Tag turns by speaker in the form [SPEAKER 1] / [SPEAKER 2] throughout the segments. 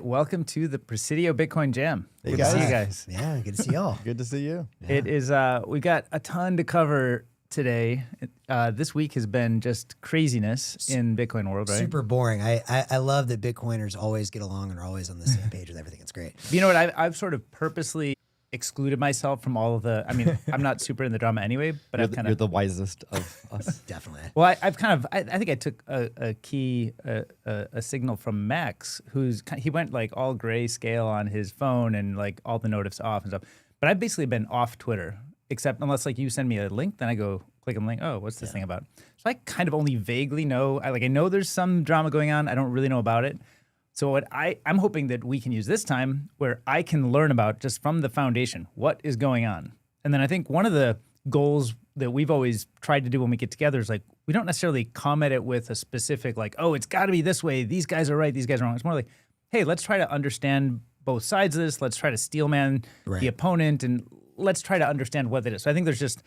[SPEAKER 1] Welcome to the Presidio Bitcoin Jam.
[SPEAKER 2] Hey,
[SPEAKER 1] Good to see you guys.
[SPEAKER 2] Yeah, good to see y'all.
[SPEAKER 3] Good to see you.
[SPEAKER 2] Yeah.
[SPEAKER 1] It is. We got a ton to cover today. This week has been just craziness in Bitcoin world, right?
[SPEAKER 2] Super boring. I love that Bitcoiners always get along and are always on the same page with everything. It's great.
[SPEAKER 1] You know what? I've sort of purposely excluded myself from all of the. I mean, I'm not super in the drama anyway, but
[SPEAKER 3] You're the wisest of us.
[SPEAKER 2] Definitely.
[SPEAKER 1] Well, I've kind of. I think I took a signal from Max, he went like all grayscale on his phone and like all the notifs off and stuff. But I've basically been off Twitter, except unless like you send me a link, then I go click on the link. Oh, what's this thing about? So I kind of only vaguely know. I know there's some drama going on. I don't really know about it. So what I'm hoping that we can use this time where I can learn about just from the foundation what is going on. And then I think one of the goals that we've always tried to do when we get together is like, we don't necessarily come at it with a specific like, oh, it's got to be this way. These guys are right. These guys are wrong. It's more like, hey, let's try to understand both sides of this. Let's try to steelman the opponent and let's try to understand what it is. So I think there's just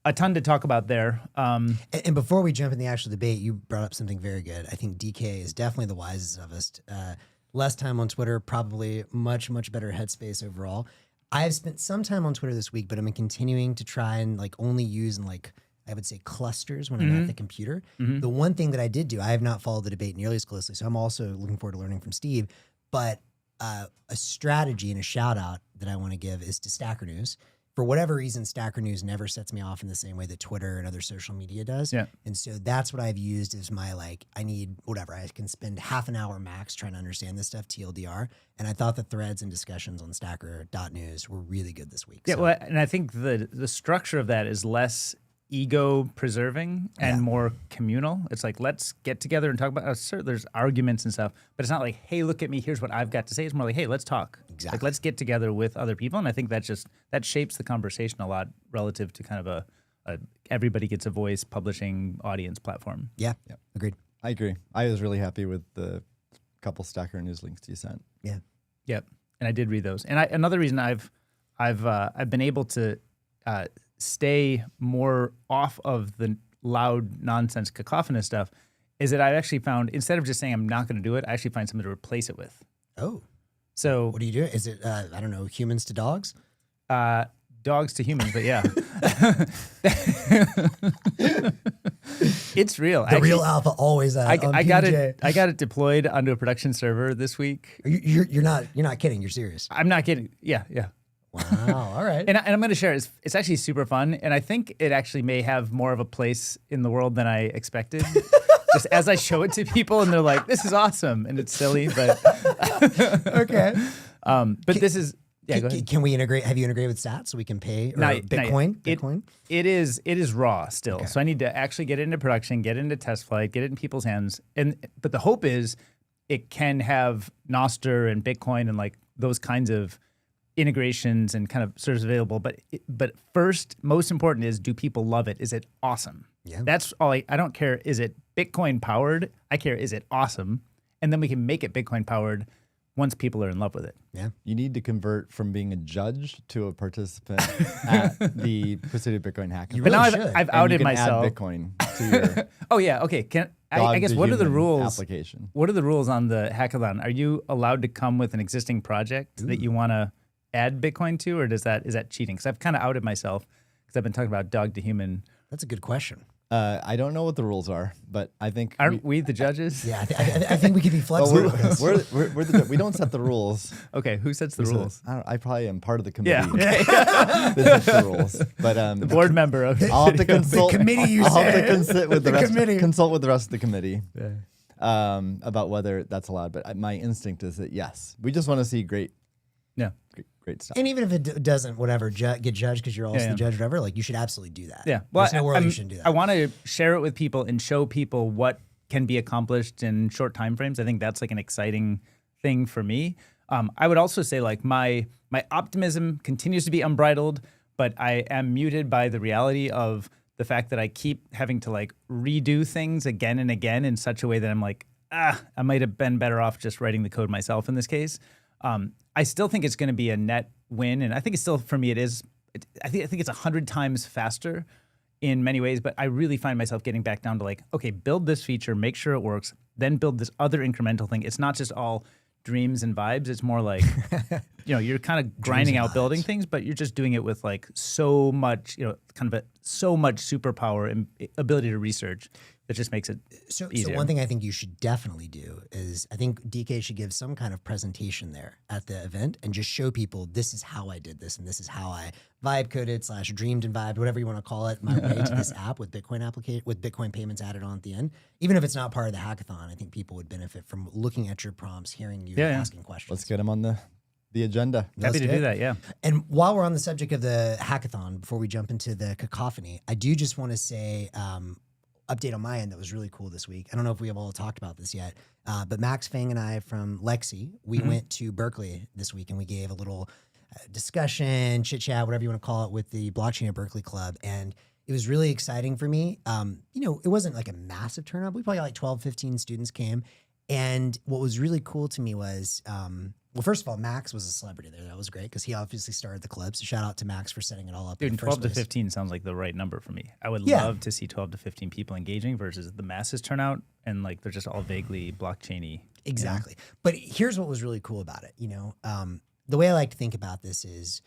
[SPEAKER 1] a ton to talk about there.
[SPEAKER 2] And before we jump in the actual debate, you brought up something very good. I think DK is definitely the wisest of us. Less time on Twitter, probably much better headspace overall. I have spent some time on Twitter this week, but I'm continuing to try and like only use in like, I would say clusters when I'm at the computer. The one thing that I did do, I have not followed the debate nearly as closely, so I'm also looking forward to learning from Steve, but a strategy and a shout out that I want to give is to Stacker News. For whatever reason, Stacker News never sets me off in the same way that Twitter and other social media does. Yeah. And so that's what I've used as my, like, I need whatever. I can spend half an hour max trying to understand this stuff, TLDR. And I thought the threads and discussions on stacker.news were really good this week.
[SPEAKER 1] Yeah, well, and I think the structure of that is less ego preserving and more communal. It's like, let's get together and talk about, sure, there's arguments and stuff, but it's not like, hey, look at me, here's what I've got to say. It's more like, hey, let's talk.
[SPEAKER 2] Exactly.
[SPEAKER 1] Like, let's get together with other people. And I think that shapes the conversation a lot relative to kind of a everybody gets a voice publishing audience platform.
[SPEAKER 2] Yeah, agreed.
[SPEAKER 3] I agree. I was really happy with the couple Stacker News links you sent.
[SPEAKER 2] Yeah.
[SPEAKER 1] Yep. And I did read those. And another reason I've been able to stay more off of the loud nonsense cacophonous stuff is that I've actually found, instead of just saying I'm not going to do it, I actually find something to replace it with.
[SPEAKER 2] Oh.
[SPEAKER 1] So
[SPEAKER 2] what do you do? Is it, I don't know, humans to dogs?
[SPEAKER 1] Dogs to humans, but yeah. It's real.
[SPEAKER 2] The real alpha always on PBJ.
[SPEAKER 1] I got it deployed onto a production server this week.
[SPEAKER 2] You're not kidding. You're serious.
[SPEAKER 1] I'm not kidding. Yeah.
[SPEAKER 2] Wow. All right.
[SPEAKER 1] And I'm going to share it. It's actually super fun. And I think it actually may have more of a place in the world than I expected. Just as I show it to people and they're like, this is awesome. And it's silly, but.
[SPEAKER 2] Okay.
[SPEAKER 1] But this is. Yeah, go ahead.
[SPEAKER 2] Can we integrate? Have you integrated with stats so we can pay Bitcoin? Bitcoin?
[SPEAKER 1] It is raw still. Okay. So I need to actually get it into production, get it into test flight, get it in people's hands. But the hope is it can have Nostr and Bitcoin and like those kinds of integrations and kind of service available. But first, most important is, do people love it? Is it awesome?
[SPEAKER 2] Yeah.
[SPEAKER 1] That's all. I don't care. Is it Bitcoin powered? I care. Is it awesome? And then we can make it Bitcoin powered once people are in love with it.
[SPEAKER 2] Yeah.
[SPEAKER 3] You need to convert from being a judge to a participant at the Presidio Bitcoin Hackathon.
[SPEAKER 2] But
[SPEAKER 1] now
[SPEAKER 2] really
[SPEAKER 1] I've outed myself.
[SPEAKER 3] Add Bitcoin to your
[SPEAKER 1] oh yeah, okay. I guess what are the rules?
[SPEAKER 3] Application.
[SPEAKER 1] What are the rules on the hackathon? Are you allowed to come with an existing project that you want to add Bitcoin to, or is that cheating? Because I've kind of outed myself because I've been talking about dog to human.
[SPEAKER 2] That's a good question.
[SPEAKER 3] I don't know what the rules are, but I think
[SPEAKER 1] aren't we the judges?
[SPEAKER 2] Yeah, I think we could be flexible.
[SPEAKER 3] We don't set the rules.
[SPEAKER 1] Okay, who sets the rules?
[SPEAKER 3] I probably am part of the committee.
[SPEAKER 1] Yeah,
[SPEAKER 3] that sets the rules. But
[SPEAKER 1] the board member of
[SPEAKER 3] I'll have to consult.
[SPEAKER 2] The committee.
[SPEAKER 3] I'll have to consult with consult with the rest of the committee about whether that's allowed. But my instinct is that yes, we just want to see great stuff.
[SPEAKER 2] And even if it doesn't, whatever, get judged because you're also the judge, whatever, like you should absolutely do that.
[SPEAKER 1] Yeah. Well,
[SPEAKER 2] there's no world you shouldn't do that.
[SPEAKER 1] I want to share it with people and show people what can be accomplished in short time frames. I think that's like an exciting thing for me. I would also say like my optimism continues to be unbridled, but I am muted by the reality of the fact that I keep having to like redo things again and again in such a way that I'm like, I might have been better off just writing the code myself in this case. I still think it's going to be a net win, and I think it's still, for me, it is. I think it's 100 times faster in many ways, but I really find myself getting back down to like, okay, build this feature, make sure it works, then build this other incremental thing. It's not just all dreams and vibes. It's more like, you're kind of grinding out building things, but you're just doing it with like so much, so much superpower and ability to research that just makes it easier.
[SPEAKER 2] So one thing I think you should definitely do is I think DK should give some kind of presentation there at the event and just show people this is how I did this and this is how I vibe coded / dreamed and vibed, whatever you want to call it, my way to this app with Bitcoin payments added on at the end. Even if it's not part of the hackathon, I think people would benefit from looking at your prompts, hearing you asking questions.
[SPEAKER 3] Let's get them on the agenda.
[SPEAKER 1] Happy to do that, yeah.
[SPEAKER 2] And while we're on the subject of the hackathon, before we jump into the cacophony, I do just want to say update on my end that was really cool this week. I don't know if we have all talked about this yet, but Max Fang and I from Lexi, we went to Berkeley this week and we gave a little discussion, chit chat, whatever you want to call it, with the Blockchain at Berkeley Club. And it was really exciting for me. It wasn't like a massive turnout. We probably got like 12, 15 students came. And what was really cool to me was, well, first of all, Max was a celebrity there. That was great because he obviously started the club. So shout out to Max for setting it all up.
[SPEAKER 1] Dude, 12 to 15 sounds like the right number for me. I would love to see 12 to 15 people engaging versus the masses turnout and like they're just all vaguely blockchainy.
[SPEAKER 2] Exactly. But here's what was really cool about it. The way I like to think about this is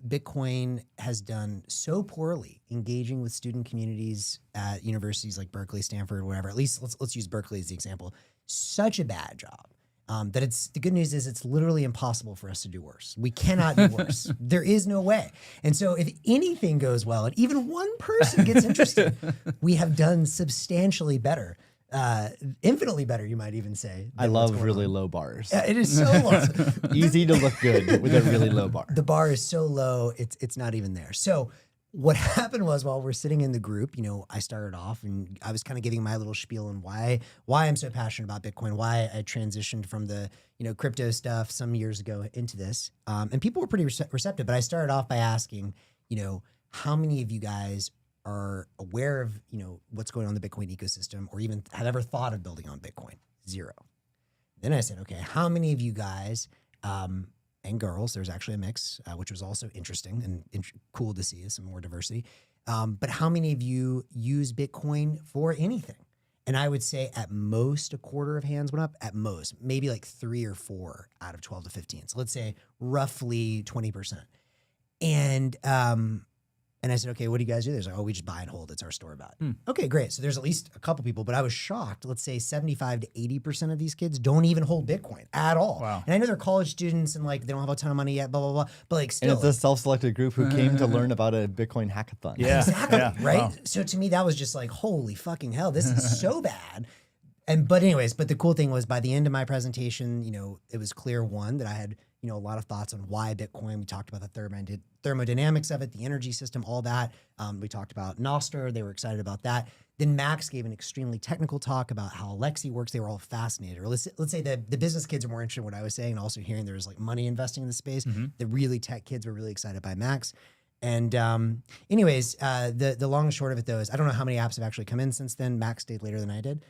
[SPEAKER 2] Bitcoin has done so poorly engaging with student communities at universities like Berkeley, Stanford, whatever. At least let's use Berkeley as the example. Such a bad job. That the good news is it's literally impossible for us to do worse. We cannot do worse. There is no way. And so if anything goes well and even one person gets interested, we have done substantially better, infinitely better, you might even say.
[SPEAKER 3] I love really low bars.
[SPEAKER 2] It is so low.
[SPEAKER 3] Easy to look good with a really low bar.
[SPEAKER 2] The bar is so low, it's not even there. So what happened was while we're sitting in the group, I started off and I was kind of giving my little spiel on why I'm so passionate about Bitcoin, why I transitioned from the, crypto stuff some years ago into this. And people were pretty receptive, but I started off by asking, how many of you guys are aware of, what's going on in the Bitcoin ecosystem or even have ever thought of building on Bitcoin? 0. Then I said, okay, how many of you guys, and girls, there's actually a mix, which was also interesting and cool to see some more diversity. But how many of you use Bitcoin for anything? And I would say at most a quarter of hands went up, at most, maybe like 3 or 4 out of 12 to 15. So let's say roughly 20%. And I said, okay, what do you guys do? They're like, oh, we just buy and hold. It's our store bet. Okay, great. So there's at least a couple people, but I was shocked. Let's say 75 to 80% of these kids don't even hold Bitcoin at all.
[SPEAKER 1] Wow.
[SPEAKER 2] And I know they're college students and like they don't have a ton of money yet, blah, blah, blah. But like still.
[SPEAKER 3] And it's a self-selected group who came to learn about a Bitcoin hackathon.
[SPEAKER 1] Yeah.
[SPEAKER 2] Exactly, right?
[SPEAKER 1] Wow.
[SPEAKER 2] So to me, that was just like, holy fucking hell, this is so bad. But the cool thing was by the end of my presentation, it was clear, one, that I had, a lot of thoughts on why Bitcoin. We talked about the thermodynamics of it, the energy system, all that. We talked about Nostr. They were excited about that. Then Max gave an extremely technical talk about how Lexi works. They were all fascinated. Or let's say the business kids are more interested in what I was saying and also hearing there was like money investing in the space. Mm-hmm. The really tech kids were really excited by Max. And anyways, the long and short of it though is I don't know how many apps have actually come in since then. Max stayed later than I did.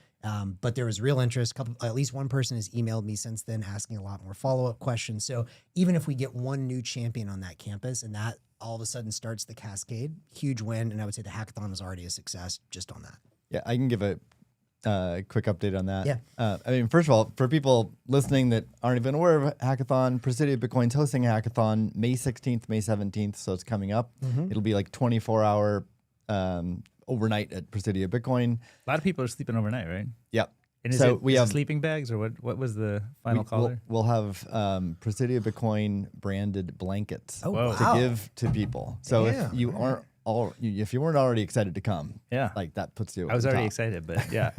[SPEAKER 2] But there was real interest. At least one person has emailed me since then asking a lot more follow-up questions. So even if we get one new champion on that campus and that all of a sudden starts the cascade, huge win. And I would say the hackathon was already a success just on that.
[SPEAKER 3] Yeah, I can give a quick update on that.
[SPEAKER 2] Yeah.
[SPEAKER 3] First of all, for people listening that aren't even aware of Hackathon, Presidio Bitcoin's hosting a hackathon May 16th, May 17th. So it's coming up. Mm-hmm. It'll be like 24-hour overnight at Presidio Bitcoin.
[SPEAKER 1] A lot of people are sleeping overnight, right?
[SPEAKER 3] Yep.
[SPEAKER 1] And is it sleeping bags or what was the final call there?
[SPEAKER 3] We'll have Presidio Bitcoin branded blankets to give to people. So if you aren't if you weren't already excited to come, like that puts you.
[SPEAKER 1] I was already excited, but yeah.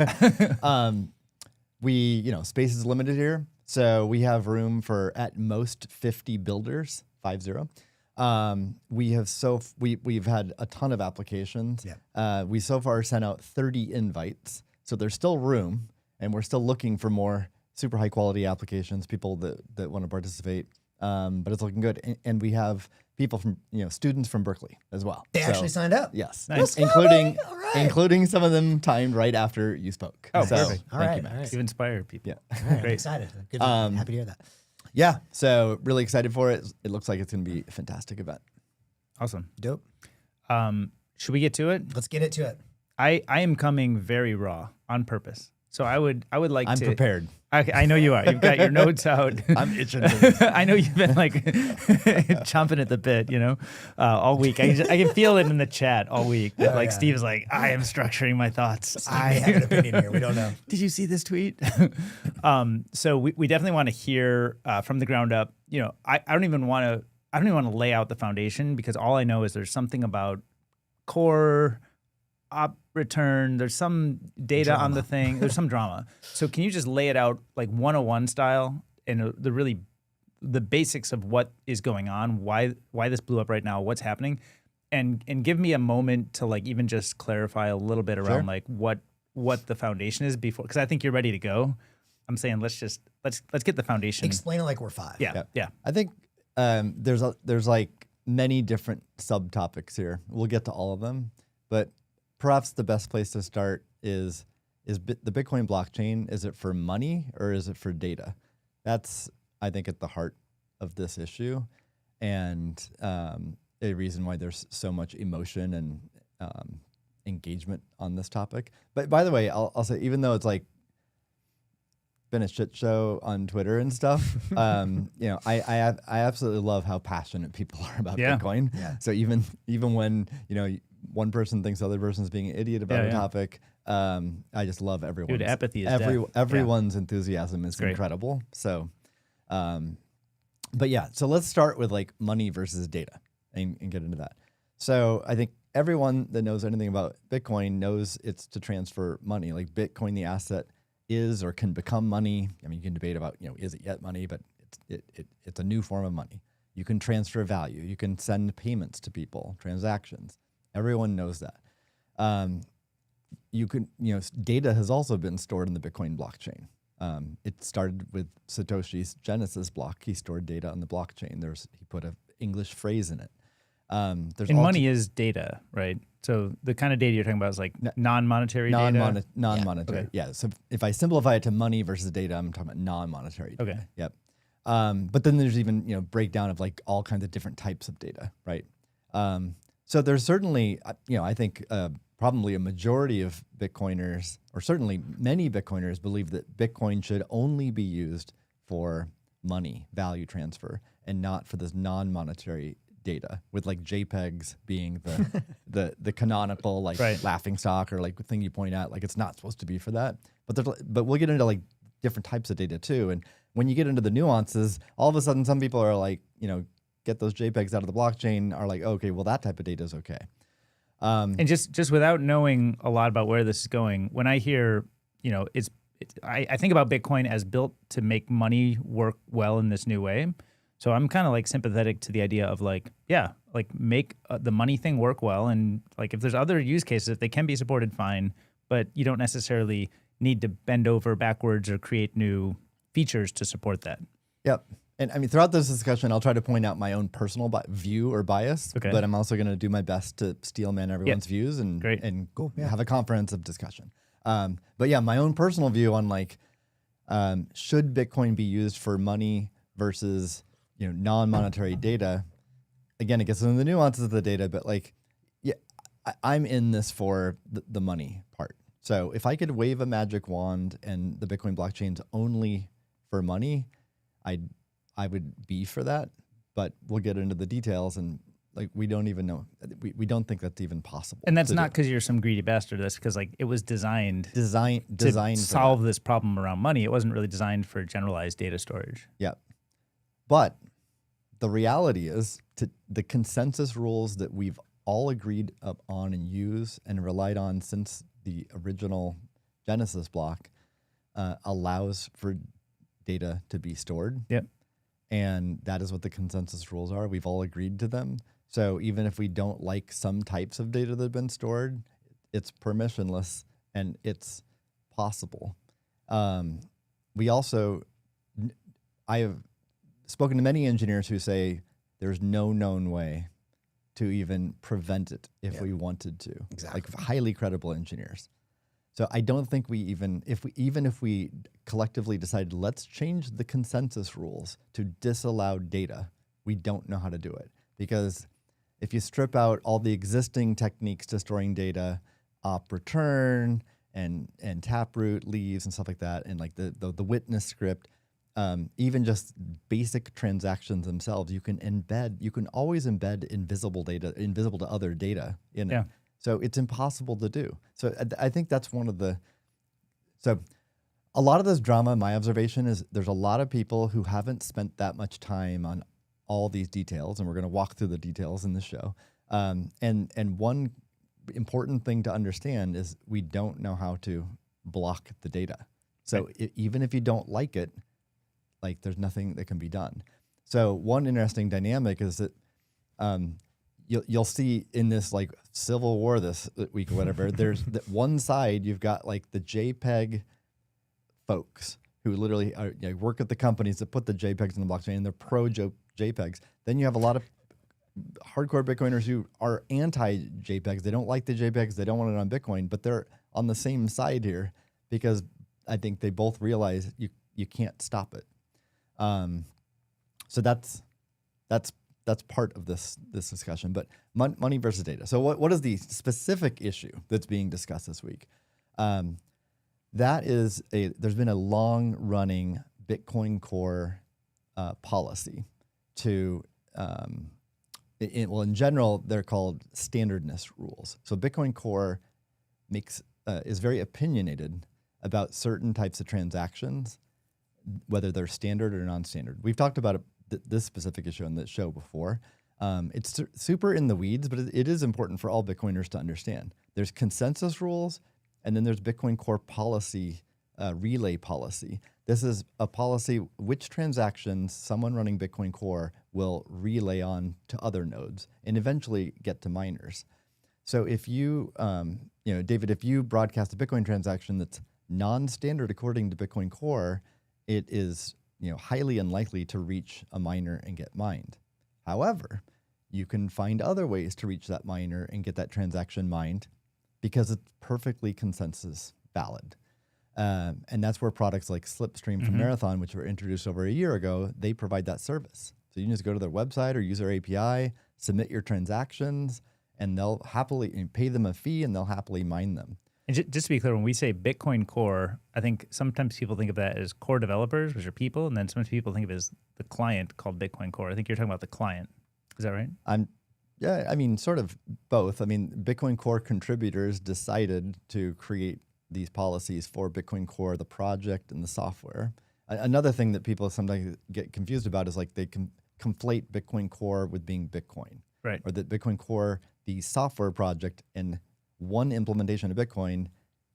[SPEAKER 3] Space is limited here, so we have room for at most 50 builders, 50. We've had a ton of applications. Yeah. We so far sent out 30 invites, so there's still room, and we're still looking for more super high quality applications, people that want to participate. But it's looking good, and we have people from students from Berkeley as well.
[SPEAKER 2] They actually signed up.
[SPEAKER 3] Yes,
[SPEAKER 1] nice.
[SPEAKER 3] including some of them timed right after you spoke.
[SPEAKER 1] Oh, perfect.
[SPEAKER 2] Thank
[SPEAKER 3] you, Max.
[SPEAKER 1] You inspired people.
[SPEAKER 3] Yeah,
[SPEAKER 2] right,
[SPEAKER 1] great.
[SPEAKER 2] I'm excited. Good. Happy to hear that.
[SPEAKER 3] Yeah, so really excited for it. It looks like it's going to be a fantastic event.
[SPEAKER 1] Awesome.
[SPEAKER 2] Dope.
[SPEAKER 1] Should we get to it?
[SPEAKER 2] Let's get into it.
[SPEAKER 1] I am coming very raw on purpose. So I would like
[SPEAKER 3] I'm prepared.
[SPEAKER 1] I know you are. You've got your notes out.
[SPEAKER 3] I'm itching for this.
[SPEAKER 1] I know you've been like chomping at the bit, all week. I can feel it in the chat all week that Steve's like, I am structuring my thoughts.
[SPEAKER 2] I have an opinion here. We don't know.
[SPEAKER 1] Did you see this tweet? So we definitely want to hear from the ground up. I don't even want to lay out the foundation, because all I know is there's something about core op return. There's some data on the thing. There's some drama. So can you just lay it out like 101 style, and the basics of what is going on, why this blew up right now, what's happening, and give me a moment to like even just clarify a little bit around like what the foundation is before, because I think you're ready to go. I'm saying let's get the foundation.
[SPEAKER 2] Explain it like we're 5.
[SPEAKER 1] Yeah.
[SPEAKER 3] I think there's like many different subtopics here. We'll get to all of them, but perhaps the best place to start is the Bitcoin blockchain. Is it for money or is it for data? That's, I think, at the heart of this issue, and a reason why there's so much emotion and engagement on this topic. But by the way, I'll say, even though it's like been a shit show on Twitter and stuff, I absolutely love how passionate people are about Bitcoin. Yeah. So even when one person thinks the other person's being an idiot about a topic, I just love everyone.
[SPEAKER 1] Dude, apathy is death.
[SPEAKER 3] Everyone's enthusiasm is incredible. So, but yeah, so let's start with like money versus data and get into that. So I think everyone that knows anything about Bitcoin knows it's to transfer money. Like Bitcoin, the asset, is or can become money. I mean, you can debate about, is it yet money, but it's a new form of money. You can transfer value. You can send payments to people, transactions. Everyone knows that. You can, data has also been stored in the Bitcoin blockchain. It started with Satoshi's Genesis block. He stored data on the blockchain. He put an English phrase in it.
[SPEAKER 1] Money is data, right? So the kind of data you're talking about is like non-monetary data?
[SPEAKER 3] Non-monetary, yeah. So if I simplify it to money versus data, I'm talking about non-monetary data.
[SPEAKER 1] Okay.
[SPEAKER 3] Yep. But then there's even, breakdown of like all kinds of different types of data, right? So there's certainly, I think probably a majority of Bitcoiners, or certainly many Bitcoiners, believe that Bitcoin should only be used for money, value transfer, and not for this non-monetary data, with like JPEGs being the canonical like laughing stock or like thing you point at, like it's not supposed to be for that. But we'll get into like different types of data too. And when you get into the nuances, all of a sudden some people are like, get those JPEGs out of the blockchain, are like, okay, well that type of data is okay.
[SPEAKER 1] And just without knowing a lot about where this is going, when I hear, I think about Bitcoin as built to make money work well in this new way. So I'm kind of like sympathetic to the idea of like, make the money thing work well. And like, if there's other use cases, if they can be supported, fine, but you don't necessarily need to bend over backwards or create new features to support that.
[SPEAKER 3] Yep. And I mean, throughout this discussion, I'll try to point out my own personal view or bias, but I'm also going to do my best to steelman everyone's views and have a comprehensive discussion. But yeah, my own personal view on like, should Bitcoin be used for money versus non-monetary data? Again, it gets into the nuances of the data, but like, yeah, I'm in this for the money part. So if I could wave a magic wand and the Bitcoin blockchain's only for money, I would be for that. But we'll get into the details, and like we don't even know. We don't think that's even possible.
[SPEAKER 1] And that's not because you're some greedy bastard. That's because like it was designed to solve this problem around money. It wasn't really designed for generalized data storage.
[SPEAKER 3] Yeah. But the reality is, the consensus rules that we've all agreed on and use and relied on since the original Genesis block allows for data to be stored.
[SPEAKER 1] Yep.
[SPEAKER 3] And that is what the consensus rules are. We've all agreed to them. So even if we don't like some types of data that have been stored, it's permissionless and it's possible. We also, I have spoken to many engineers who say there's no known way to even prevent it if we wanted to.
[SPEAKER 2] Exactly.
[SPEAKER 3] Like highly credible engineers. So I don't think if we collectively decided, let's change the consensus rules to disallow data, we don't know how to do it. Because if you strip out all the existing techniques to storing data, op return, and Taproot leaves and stuff like that, and like the witness script, even just basic transactions themselves, you can always embed invisible to other data in it. So it's impossible to do. So I think that's so a lot of this drama, my observation is there's a lot of people who haven't spent that much time on all these details, and we're going to walk through the details in the show. And one important thing to understand is we don't know how to block the data. So even if you don't like it, like there's nothing that can be done. So one interesting dynamic is that you'll see in this like civil war this week or whatever, there's that one side you've got like the JPEG folks who literally work at the companies that put the JPEGs in the blockchain, and they're pro JPEGs. Then you have a lot of hardcore Bitcoiners who are anti-JPEGs. They don't like the JPEGs. They don't want it on Bitcoin, but they're on the same side here because I think they both realize you can't stop it. So that's part of this discussion. But money versus data. So what is the specific issue that's being discussed this week? There's been a long-running Bitcoin Core policy to in general, they're called standardness rules. So Bitcoin Core is very opinionated about certain types of transactions, whether they're standard or non-standard. We've talked about this specific issue on the show before. It's super in the weeds, but it is important for all Bitcoiners to understand. There's consensus rules, and then there's Bitcoin Core policy, relay policy. This is a policy which transactions someone running Bitcoin Core will relay on to other nodes and eventually get to miners. So if you, David, if you broadcast a Bitcoin transaction that's non-standard according to Bitcoin Core, it is highly unlikely to reach a miner and get mined. However, you can find other ways to reach that miner and get that transaction mined because it's perfectly consensus valid. And that's where products like Slipstream from Marathon, which were introduced over a year ago, they provide that service. So you can just go to their website or use their API, submit your transactions, and they'll happily pay them a fee and they'll happily mine them.
[SPEAKER 1] And just to be clear, when we say Bitcoin Core, I think sometimes people think of that as core developers, which are people, and then sometimes people think of it as the client called Bitcoin Core. I think you're talking about the client. Is that right?
[SPEAKER 3] Yeah, I mean, sort of both. I mean, Bitcoin Core contributors decided to create these policies for Bitcoin Core, the project and the software. Another thing that people sometimes get confused about is like they conflate Bitcoin Core with being Bitcoin.
[SPEAKER 1] Right.
[SPEAKER 3] Or that Bitcoin Core, the software project, and one implementation of Bitcoin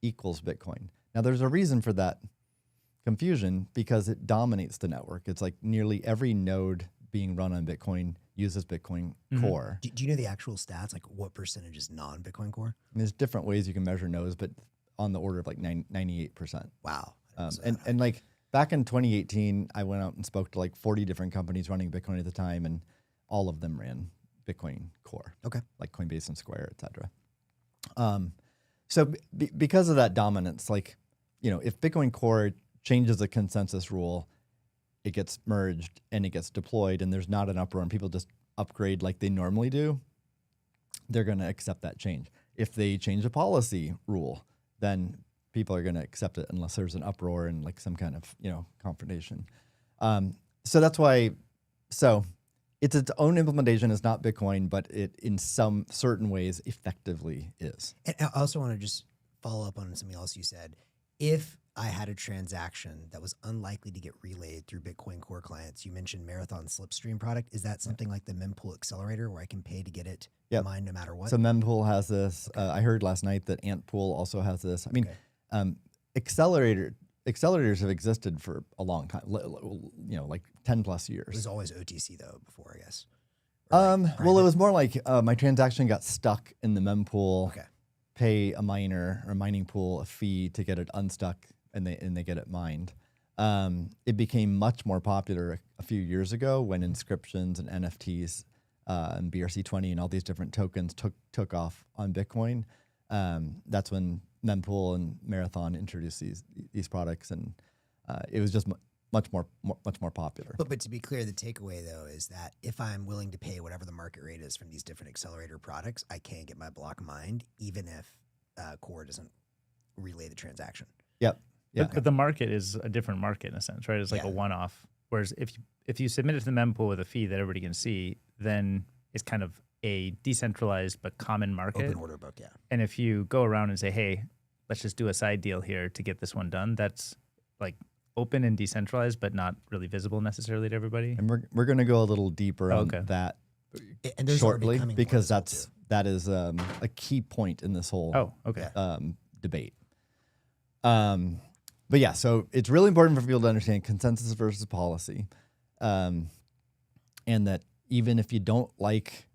[SPEAKER 3] equals Bitcoin. Now, there's a reason for that confusion because it dominates the network. It's like nearly every node being run on Bitcoin uses Bitcoin Core.
[SPEAKER 2] Do you know the actual stats? Like what percentage is non-Bitcoin Core?
[SPEAKER 3] And there's different ways you can measure nodes, but on the order of like 98%.
[SPEAKER 2] Wow.
[SPEAKER 3] And like back in 2018, I went out and spoke to like 40 different companies running Bitcoin at the time, and all of them ran Bitcoin Core.
[SPEAKER 2] Okay.
[SPEAKER 3] Like Coinbase and Square, et cetera. So because of that dominance, like, if Bitcoin Core changes the consensus rule, it gets merged and it gets deployed and there's not an uproar and people just upgrade like they normally do, they're going to accept that change. If they change a policy rule, then people are going to accept it unless there's an uproar and like some kind of, confrontation. So that's why, it's its own implementation. It's not Bitcoin, but it in some certain ways effectively is.
[SPEAKER 2] And I also want to just follow up on something else you said. If I had a transaction that was unlikely to get relayed through Bitcoin Core clients, you mentioned Marathon Slipstream product. Is that something like the mempool accelerator where I can pay to get it mined no matter what?
[SPEAKER 3] So mempool has this. Okay. I heard last night that Antpool also has this. I mean, accelerators have existed for a long time, like 10 plus years.
[SPEAKER 2] It was always OTC though before, I guess.
[SPEAKER 3] Well, it was more like my transaction got stuck in the mempool.
[SPEAKER 2] Okay.
[SPEAKER 3] Pay a miner or mining pool a fee to get it unstuck, and they get it mined. It became much more popular a few years ago when inscriptions and NFTs and BRC20 and all these different tokens took off on Bitcoin. That's when mempool and Marathon introduced these products, and it was just much more popular.
[SPEAKER 2] But to be clear, the takeaway though is that if I'm willing to pay whatever the market rate is from these different accelerator products, I can get my block mined, even if Core doesn't relay the transaction.
[SPEAKER 3] Yep. Yeah.
[SPEAKER 1] But the market is a different market in a sense, right? It's like a one-off. Whereas if you submit it to the mempool with a fee that everybody can see, then it's kind of a decentralized but common market.
[SPEAKER 2] Open order book, yeah.
[SPEAKER 1] And if you go around and say, hey, let's just do a side deal here to get this one done, that's like open and decentralized, but not really visible necessarily to everybody.
[SPEAKER 3] And we're going to go a little deeper on that
[SPEAKER 2] and those
[SPEAKER 3] shortly,
[SPEAKER 2] are
[SPEAKER 3] because that is a key point in this whole debate. But yeah, so it's really important for people to understand consensus versus policy, and that even if you don't like,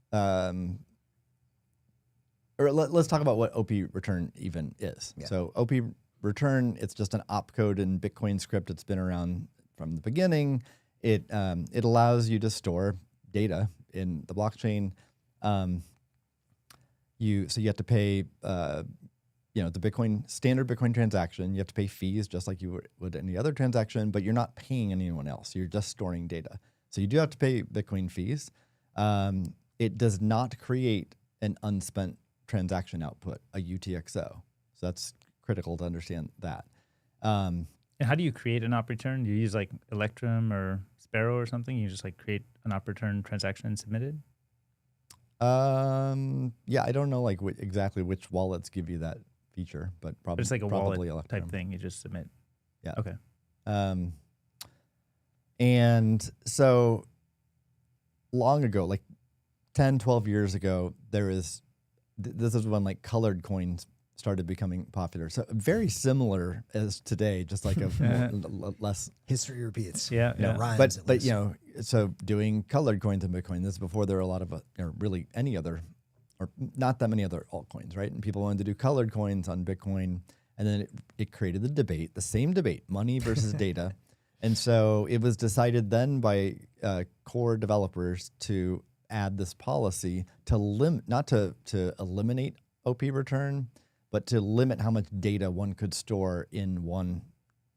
[SPEAKER 3] let's talk about what OP return even is. Yeah. So OP return, it's just an opcode in Bitcoin script. It's been around from the beginning. It allows you to store data in the blockchain. So you have to pay, the standard Bitcoin transaction. You have to pay fees just like you would any other transaction, but you're not paying anyone else. You're just storing data. So you do have to pay Bitcoin fees. It does not create an unspent transaction output, a UTXO. So that's critical to understand that.
[SPEAKER 1] And how do you create an op return? Do you use like Electrum or Sparrow or something? You just like create an op return transaction and submit it?
[SPEAKER 3] Yeah, I don't know like exactly which wallets give you that feature, but probably
[SPEAKER 1] it's like a
[SPEAKER 3] wallet
[SPEAKER 1] Electrum type thing. You just submit.
[SPEAKER 3] Yeah.
[SPEAKER 1] Okay.
[SPEAKER 3] And so long ago, like 10, 12 years ago, this is when like colored coins started becoming popular. So very similar as today, just like less
[SPEAKER 2] history repeats.
[SPEAKER 1] Yeah,
[SPEAKER 2] rhymes.
[SPEAKER 3] But so doing colored coins in Bitcoin. This is before there were a lot of really any other, or not that many other altcoins, right? And people wanted to do colored coins on Bitcoin, and then it created the debate, the same debate, money versus data. And so it was decided then by core developers to add this policy to not to eliminate OP return, but to limit how much data one could store in one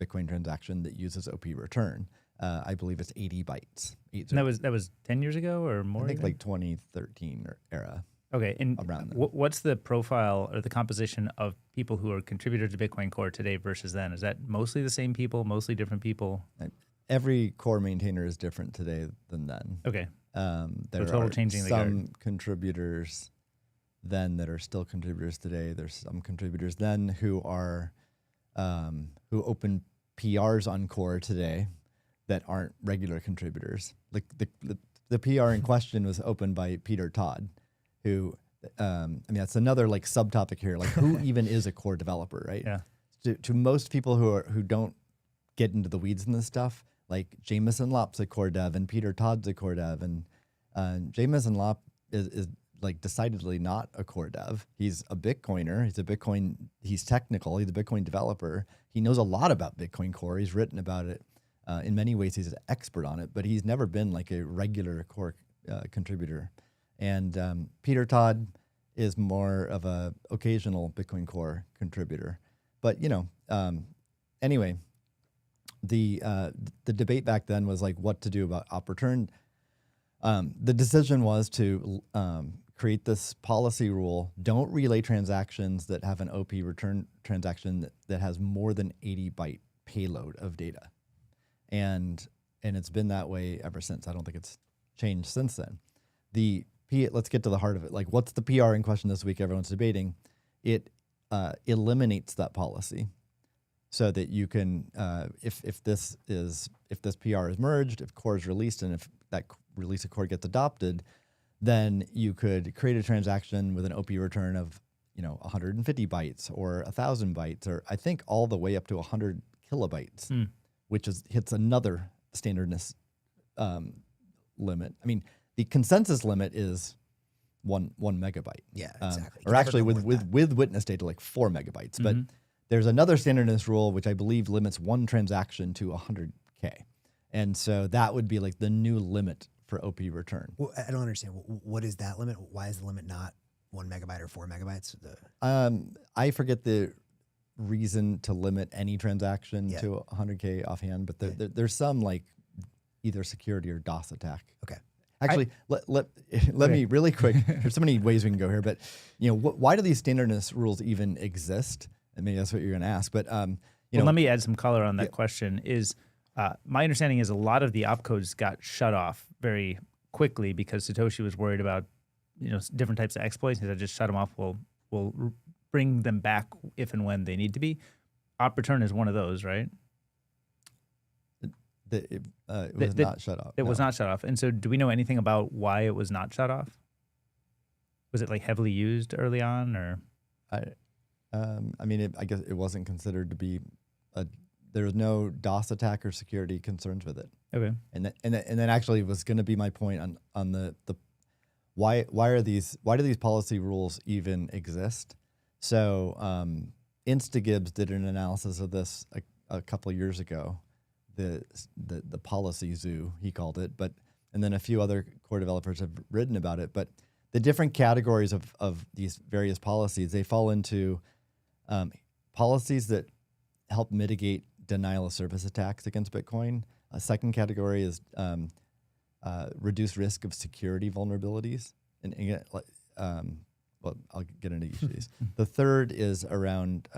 [SPEAKER 3] Bitcoin transaction that uses OP return. I believe it's 80 bytes.
[SPEAKER 1] And that was 10 years ago or more?
[SPEAKER 3] I think like 2013 era.
[SPEAKER 1] Okay, and
[SPEAKER 3] around
[SPEAKER 1] what's the profile or the composition of people who are contributors to Bitcoin Core today versus then? Is that mostly the same people, mostly different people?
[SPEAKER 3] Every core maintainer is different today than then.
[SPEAKER 1] Okay.
[SPEAKER 3] There are some contributors then that are still contributors today. There's some contributors then who are who open PRs on core today that aren't regular contributors. Like the PR in question was opened by Peter Todd, who that's another like subtopic here. Like who even is a core developer, right?
[SPEAKER 1] Yeah.
[SPEAKER 3] To most people who don't get into the weeds in this stuff, like Jameson Lopp's a core dev and Peter Todd's a core dev, and Jameson Lopp is like decidedly not a core dev. He's a Bitcoiner. He's technical. He's a Bitcoin developer. He knows a lot about Bitcoin Core. He's written about it. In many ways, he's an expert on it, but he's never been like a regular core contributor. And Peter Todd is more of a occasional Bitcoin Core contributor. But anyway, the debate back then was like what to do about op return. The decision was to create this policy rule: don't relay transactions that have an OP return transaction that has more than 80 byte payload of data. And it's been that way ever since. I don't think it's changed since then. Let's get to the heart of it. Like, what's the PR in question this week? Everyone's debating. It eliminates that policy so that you can, if this PR is merged, if core is released, and if that release of core gets adopted, then you could create a transaction with an OP return of 150 bytes or 1,000 bytes, or I think all the way up to 100 kilobytes, which hits another standardness limit. I mean, the consensus limit is one megabyte.
[SPEAKER 2] Yeah, exactly.
[SPEAKER 3] Or actually with witness data, like 4 megabytes. But there's another standardness rule, which I believe limits one transaction to 100K. And so that would be like the new limit for OP return.
[SPEAKER 2] Well, I don't understand. What is that limit? Why is the limit not 1 megabyte or 4 megabytes?
[SPEAKER 3] I forget the reason to limit any transaction to 100K offhand, but there's some like either security or DOS attack.
[SPEAKER 2] Okay.
[SPEAKER 3] Actually, let me really quick. There's so many ways we can go here, but why do these standardness rules even exist? maybe that's what you're going to ask. But
[SPEAKER 1] Well, let me add some color on that question. Is my understanding is a lot of the opcodes got shut off very quickly because Satoshi was worried about different types of exploits. He said just shut them off. We'll bring them back if and when they need to be. Op return is one of those, right?
[SPEAKER 3] It was not shut off.
[SPEAKER 1] It was not shut off. And so, do we know anything about why it was not shut off? Was it like heavily used early on, or?
[SPEAKER 3] I mean, I guess it wasn't considered to be there was no DOS attack or security concerns with it.
[SPEAKER 1] Okay.
[SPEAKER 3] And then actually was going to be my point on the why do these policy rules even exist? So Instagibbs did an analysis of this a couple of years ago. The policy zoo, he called it, and then a few other core developers have written about it. But the different categories of these various policies, they fall into policies that help mitigate denial of service attacks against Bitcoin. A second category is reduce risk of security vulnerabilities. Well, I'll get into each of these. The third is around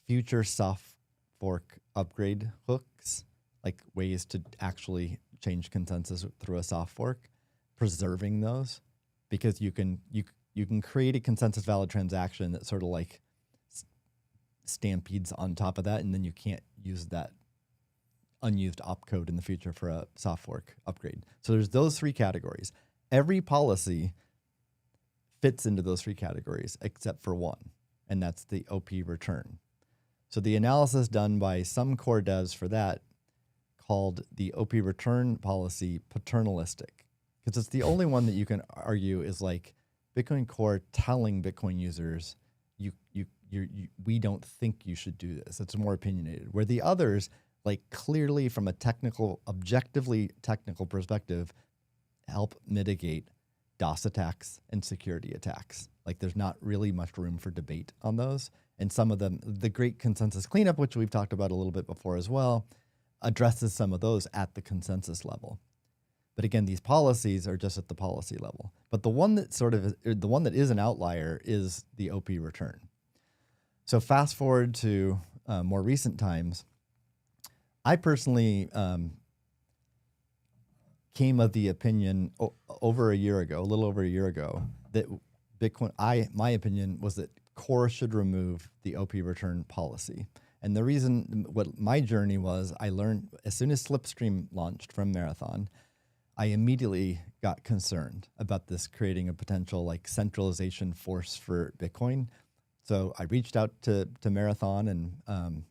[SPEAKER 3] future soft fork upgrade hooks, like ways to actually change consensus through a soft fork, preserving those, because you can create a consensus valid transaction that sort of like stampedes on top of that, and then you can't use that unused opcode in the future for a soft fork upgrade. So there's those three categories. Every policy fits into those three categories except for one, and that's the OP return. So the analysis done by some core devs for that called the OP return policy paternalistic, because it's the only one that you can argue is like Bitcoin Core telling Bitcoin users, we don't think you should do this. It's more opinionated. Where the others, like clearly from a objectively technical perspective, help mitigate DOS attacks and security attacks. Like there's not really much room for debate on those. And some of them, the Great Consensus Cleanup, which we've talked about a little bit before as well, addresses some of those at the consensus level. But again, these policies are just at the policy level. But the one that is an outlier is the OP return. So fast forward to more recent times, I personally came of the opinion a little over a year ago, that my opinion was that Core should remove the OP return policy. And the reason, what my journey was, I learned as soon as Slipstream launched from Marathon, I immediately got concerned about this creating a potential like centralization force for Bitcoin. So I reached out to Marathon, and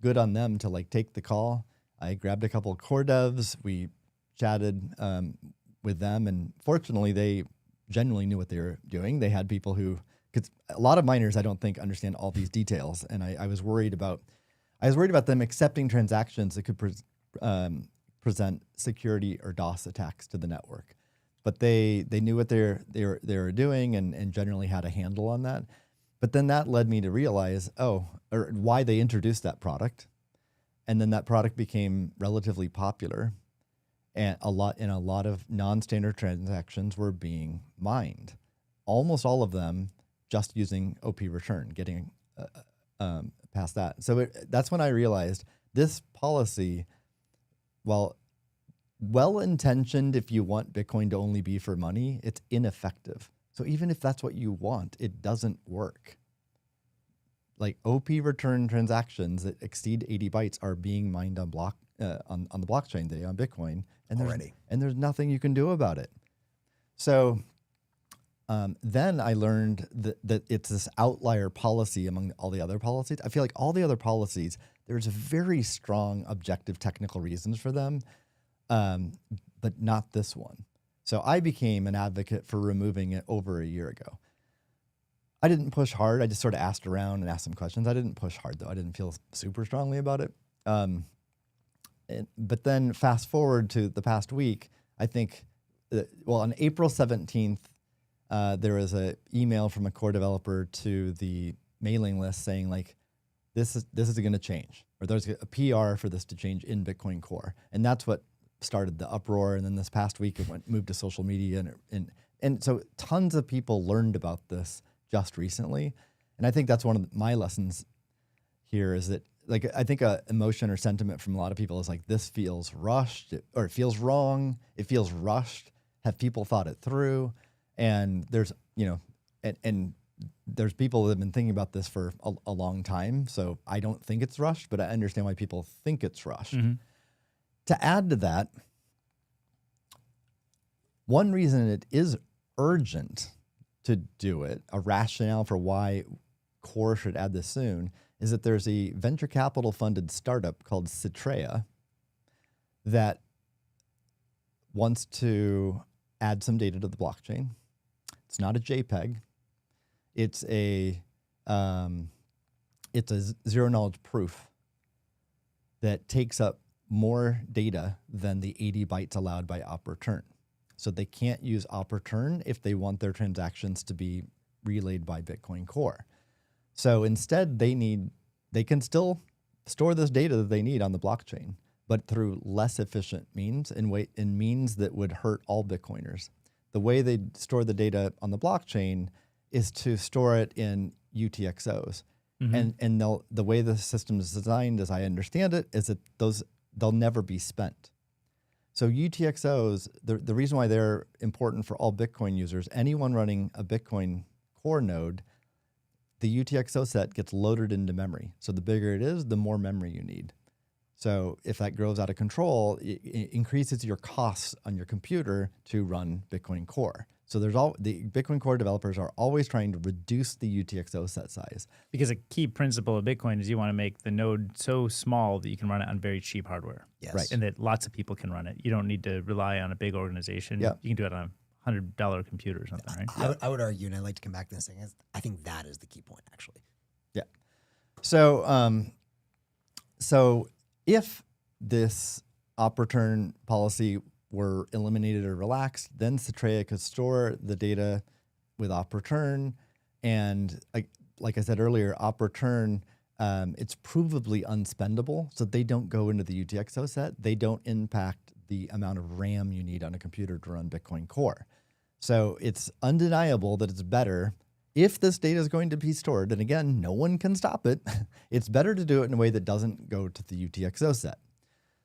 [SPEAKER 3] good on them to like take the call. I grabbed a couple of core devs. We chatted with them, and fortunately they genuinely knew what they were doing. They had people who, because a lot of miners I don't think understand all these details, and I was worried about them accepting transactions that could present security or DOS attacks to the network. But they knew what they were doing and generally had a handle on that. But then that led me to realize why they introduced that product, and then that product became relatively popular, and a lot of non-standard transactions were being mined, almost all of them just using OP return, getting past that. So that's when I realized this policy, while well-intentioned if you want Bitcoin to only be for money, it's ineffective. So even if that's what you want, it doesn't work. Like OP return transactions that exceed 80 bytes are being mined on the blockchain today on Bitcoin, and there's nothing you can do about it. So then I learned that it's this outlier policy among all the other policies. I feel like all the other policies, there's very strong objective technical reasons for them, but not this one. So I became an advocate for removing it over a year ago. I didn't push hard. I just sort of asked around and asked some questions. I didn't push hard, though. I didn't feel super strongly about it. But then fast forward to the past week, I think, on April 17th, there was an email from a core developer to the mailing list saying, like, this is going to change, or there's a PR for this to change in Bitcoin Core. And that's what started the uproar. And then this past week, it moved to social media. And so tons of people learned about this just recently. And I think that's one of my lessons here is that, like, I think a emotion or sentiment from a lot of people is like, this feels rushed, or it feels wrong. It feels rushed. Have people thought it through? And there's, and there's people that have been thinking about this for a long time. So I don't think it's rushed, but I understand why people think it's rushed. To add to that, one reason it is urgent to do it, a rationale for why Core should add this soon, is that there's a venture capital funded startup called Citrea that wants to add some data to the blockchain. It's not a JPEG. It's a zero knowledge proof that takes up more data than the 80 bytes allowed by op return. So they can't use op return if they want their transactions to be relayed by Bitcoin Core. So instead, they can still store this data that they need on the blockchain, but through less efficient means, in means that would hurt all Bitcoiners. The way they store the data on the blockchain is to store it in UTXOs. And the way the system is designed, as I understand it, is that they'll never be spent. So UTXOs, the reason why they're important for all Bitcoin users, anyone running a Bitcoin Core node, the UTXO set gets loaded into memory. So the bigger it is, the more memory you need. So if that grows out of control, it increases your costs on your computer to run Bitcoin Core. So the Bitcoin Core developers are always trying to reduce the UTXO set size.
[SPEAKER 1] Because a key principle of Bitcoin is you want to make the node so small that you can run it on very cheap hardware.
[SPEAKER 2] Yes.
[SPEAKER 3] Right.
[SPEAKER 1] And that lots of people can run it. You don't need to rely on a big organization.
[SPEAKER 3] Yeah.
[SPEAKER 1] You can do it on a $100 computer or something, right?
[SPEAKER 2] I would argue, and I'd like to come back to this thing, I think that is the key point, actually.
[SPEAKER 3] Yeah. So, so if this op return policy were eliminated or relaxed, then Citrea could store the data with op return. And like I said earlier, op return, it's provably unspendable. So they don't go into the UTXO set. They don't impact the amount of RAM you need on a computer to run Bitcoin Core. So it's undeniable that it's better if this data is going to be stored. And again, no one can stop it. It's better to do it in a way that doesn't go to the UTXO set.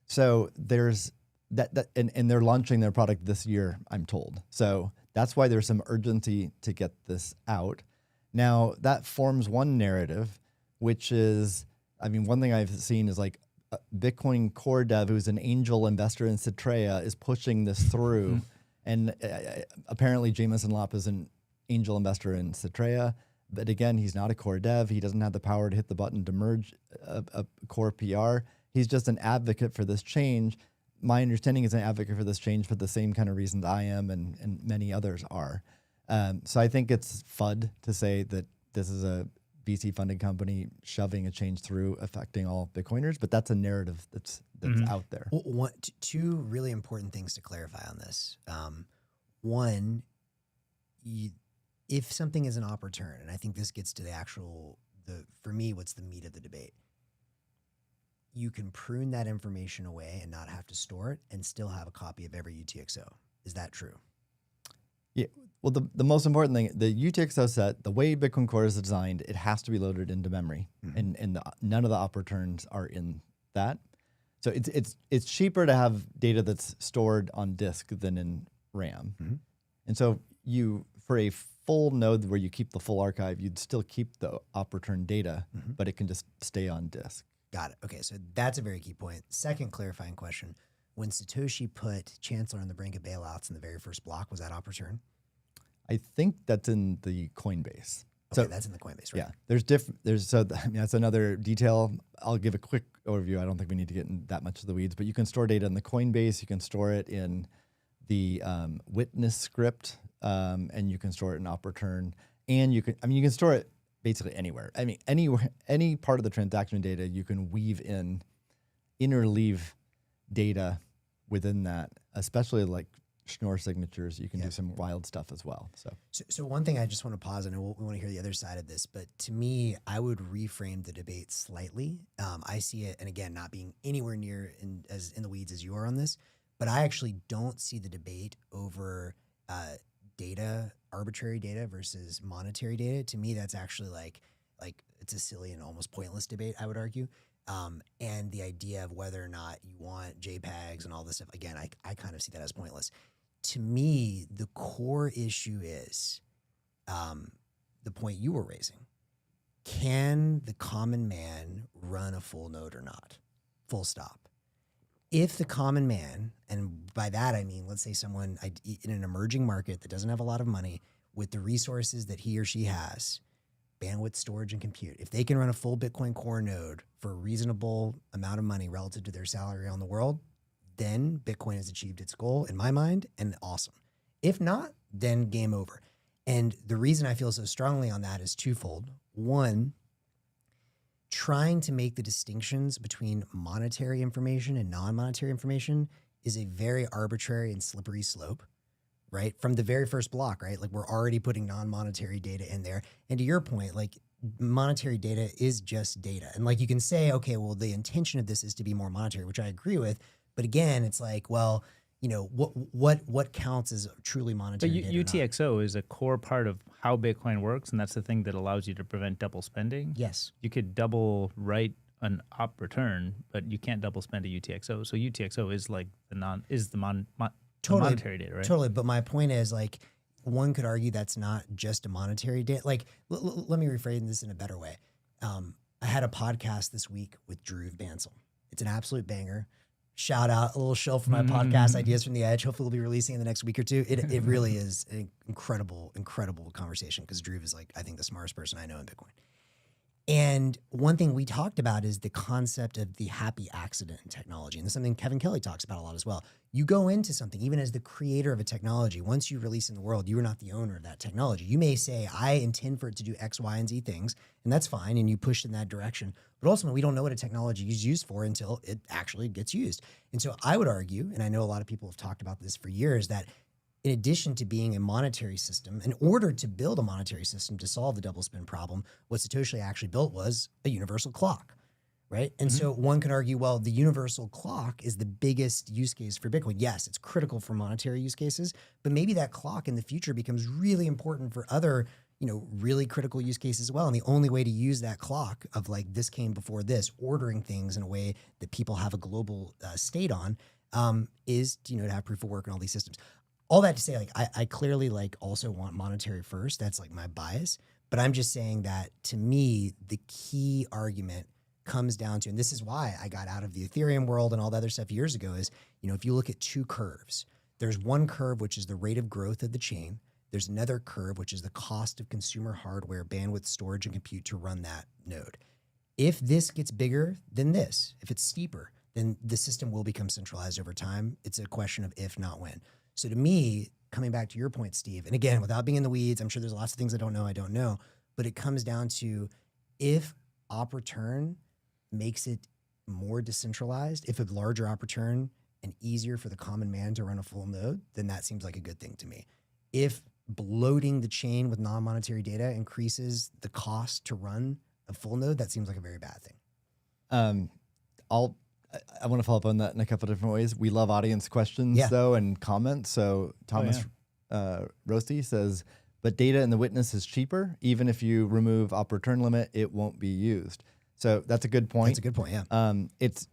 [SPEAKER 3] So there's and they're launching their product this year, I'm told. So that's why there's some urgency to get this out. Now that forms one narrative, which is, one thing I've seen is like Bitcoin Core dev who's an angel investor in Citrea is pushing this through. And apparently Jameson Lopp is an angel investor in Citrea. But again, he's not a core dev. He doesn't have the power to hit the button to merge a core PR. He's just an advocate for this change. My understanding is an advocate for this change for the same kind of reasons I am and many others are. So I think it's FUD to say that this is a VC-funded company shoving a change through affecting all Bitcoiners, but that's a narrative that's out there.
[SPEAKER 2] Well, two really important things to clarify on this. One, if something is an op return, and I think this gets to for me, what's the meat of the debate, you can prune that information away and not have to store it and still have a copy of every UTXO. Is that true?
[SPEAKER 3] Yeah. Well, the most important thing, the UTXO set, the way Bitcoin Core is designed, it has to be loaded into memory, and none of the op returns are in that. So it's cheaper to have data that's stored on disk than in RAM. And so for a full node where you keep the full archive, you'd still keep the op return data, but it can just stay on disk.
[SPEAKER 2] Got it. Okay, so that's a very key point. Second clarifying question. When Satoshi put Chancellor on the brink of bailouts in the very first block, was that op return?
[SPEAKER 3] I think that's in the Coinbase.
[SPEAKER 2] Okay,
[SPEAKER 3] So
[SPEAKER 2] that's in the Coinbase, right?
[SPEAKER 3] yeah, that's another detail. I'll give a quick overview. I don't think we need to get in that much of the weeds, but you can store data in the Coinbase. You can store it in the witness script, and you can store it in op return, and you can store it basically anywhere. Any part of the transaction data you can weave in, interleave data within that, especially like Schnorr signatures. You can do some wild stuff as well. So
[SPEAKER 2] one thing I just want to pause on, and we want to hear the other side of this, but to me, I would reframe the debate slightly. I see it, and again, not being anywhere near as in the weeds as you are on this, but I actually don't see the debate over data, arbitrary data versus monetary data. To me, that's actually like Like it's a silly and almost pointless debate, I would argue. And the idea of whether or not you want JPEGs and all this stuff, again, I kind of see that as pointless. To me, the core issue is the point you were raising. Can the common man run a full node or not? Full stop. If the common man, and by that I mean, let's say someone in an emerging market that doesn't have a lot of money, with the resources that he or she has, bandwidth, storage, and compute, if they can run a full Bitcoin Core node for a reasonable amount of money relative to their salary around the world, then Bitcoin has achieved its goal in my mind, and awesome. If not, then game over. And the reason I feel so strongly on that is twofold. One, trying to make the distinctions between monetary information and non-monetary information is a very arbitrary and slippery slope, right? From the very first block, right? Like we're already putting non-monetary data in there. And to your point, like monetary data is just data. And like you can say, okay, well, the intention of this is to be more monetary, which I agree with. But again, it's like, well, you know, what counts as truly monetary data?
[SPEAKER 1] UTXO is a core part of how Bitcoin works, and that's the thing that allows you to prevent double spending.
[SPEAKER 2] Yes.
[SPEAKER 1] You could double write an op return, but you can't double spend a UTXO. So UTXO is like the monetary data, right?
[SPEAKER 2] Totally. But my point is, like, one could argue that's not just a monetary data. Like, let me rephrase this in a better way. I had a podcast this week with Drew Bansel. It's an absolute banger. Shout out, a little show for my podcast, Ideas from the Edge. Hopefully we'll be releasing in the next week or two. It really is an incredible conversation because Drew is like, I think the smartest person I know in Bitcoin. And one thing we talked about is the concept of the happy accident in technology. And this is something Kevin Kelly talks about a lot as well. You go into something, even as the creator of a technology, once you release in the world, you are not the owner of that technology. You may say, I intend for it to do X, Y, and Z things, and that's fine, and you push in that direction. But ultimately, we don't know what a technology is used for until it actually gets used. And so I would argue, and I know a lot of people have talked about this for years, that in addition to being a monetary system, in order to build a monetary system to solve the double spend problem, what Satoshi actually built was a universal clock, right? And so one can argue, well, the universal clock is the biggest use case for Bitcoin. Yes, it's critical for monetary use cases, but maybe that clock in the future becomes really important for other, you know, really critical use cases as well. And the only way to use that clock of like, this came before this, ordering things in a way that people have a global state on, is, you know, to have proof of work and all these systems. All that to say, like, I clearly like also want monetary first. That's like my bias. But I'm just saying that to me, the key argument comes down to, and this is why I got out of the Ethereum world and all the other stuff years ago, is, you know, if you look at two curves, there's one curve, which is the rate of growth of the chain. There's another curve, which is the cost of consumer hardware, bandwidth, storage, and compute to run that node. If this gets bigger than this, if it's steeper, then the system will become centralized over time. It's a question of if, not when. So to me, coming back to your point, Steve, and again, without being in the weeds, I'm sure there's lots of things I don't know, but it comes down to if op return makes it more decentralized, if a larger op return and easier for the common man to run a full node, then that seems like a good thing to me. If bloating the chain with non-monetary data increases the cost to run a full node, that seems like a very bad thing.
[SPEAKER 3] I want to follow up on that in a couple of different ways. We love audience questions though and comments. So Thomas Roasty says, but data in the witness is cheaper. Even if you remove op return limit, it won't be used. So that's a good point.
[SPEAKER 2] That's a good point, yeah.
[SPEAKER 3] It's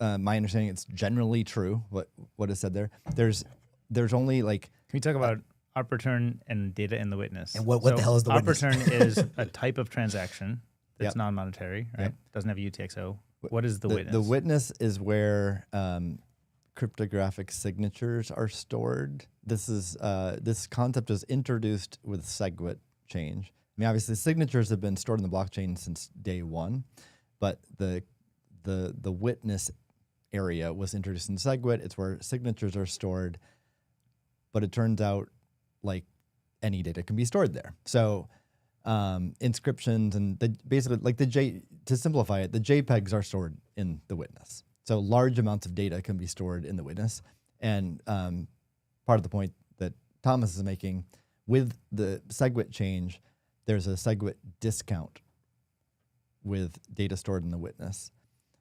[SPEAKER 3] my understanding, it's generally true what is said there. There's only like...
[SPEAKER 1] Can we talk about op return and data in the witness?
[SPEAKER 2] And what the hell is the witness?
[SPEAKER 1] Op return is a type of transaction that's non-monetary, right? Doesn't have a UTXO. What is the witness? The witness
[SPEAKER 3] is where cryptographic signatures are stored. This concept was introduced with SegWit change. I mean, obviously, signatures have been stored in the blockchain since day one, but the witness area was introduced in SegWit. It's where signatures are stored, but it turns out like any data can be stored there. So inscriptions and basically like to simplify it, the JPEGs are stored in the witness. So large amounts of data can be stored in the witness. And part of the point that Thomas is making with the SegWit change, there's a SegWit discount with data stored in the witness.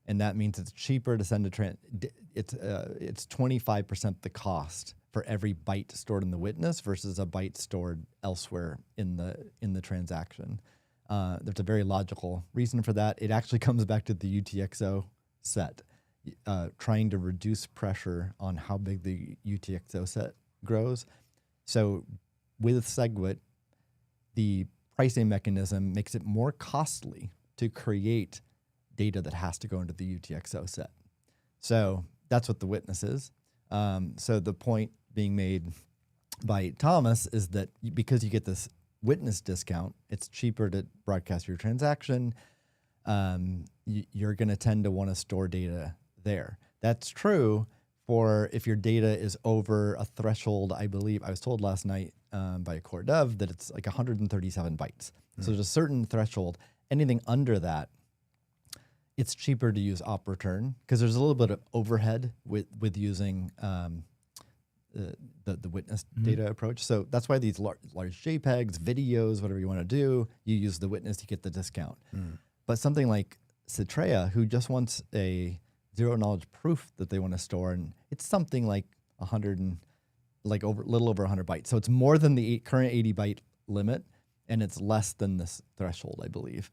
[SPEAKER 3] And that means it's cheaper to send it's 25% the cost for every byte stored in the witness versus a byte stored elsewhere in the transaction. There's a very logical reason for that. It actually comes back to the UTXO set, trying to reduce pressure on how big the UTXO set grows. So with SegWit, the pricing mechanism makes it more costly to create data that has to go into the UTXO set. So that's what the witness is. So the point being made by Thomas is that because you get this witness discount, it's cheaper to broadcast your transaction. You're going to tend to want to store data there. That's true for if your data is over a threshold. I believe I was told last night by a core dev that it's like 137 bytes. So there's a certain threshold. Anything under that, it's cheaper to use op return because there's a little bit of overhead with using the witness data approach. So that's why these large JPEGs, videos, whatever you want to do, you use the witness to get the discount. But something like Citrea, who just wants a zero knowledge proof that they want to store, and it's something like 100 and like little over 100 bytes. So it's more than the current 80 byte limit, and it's less than this threshold, I believe.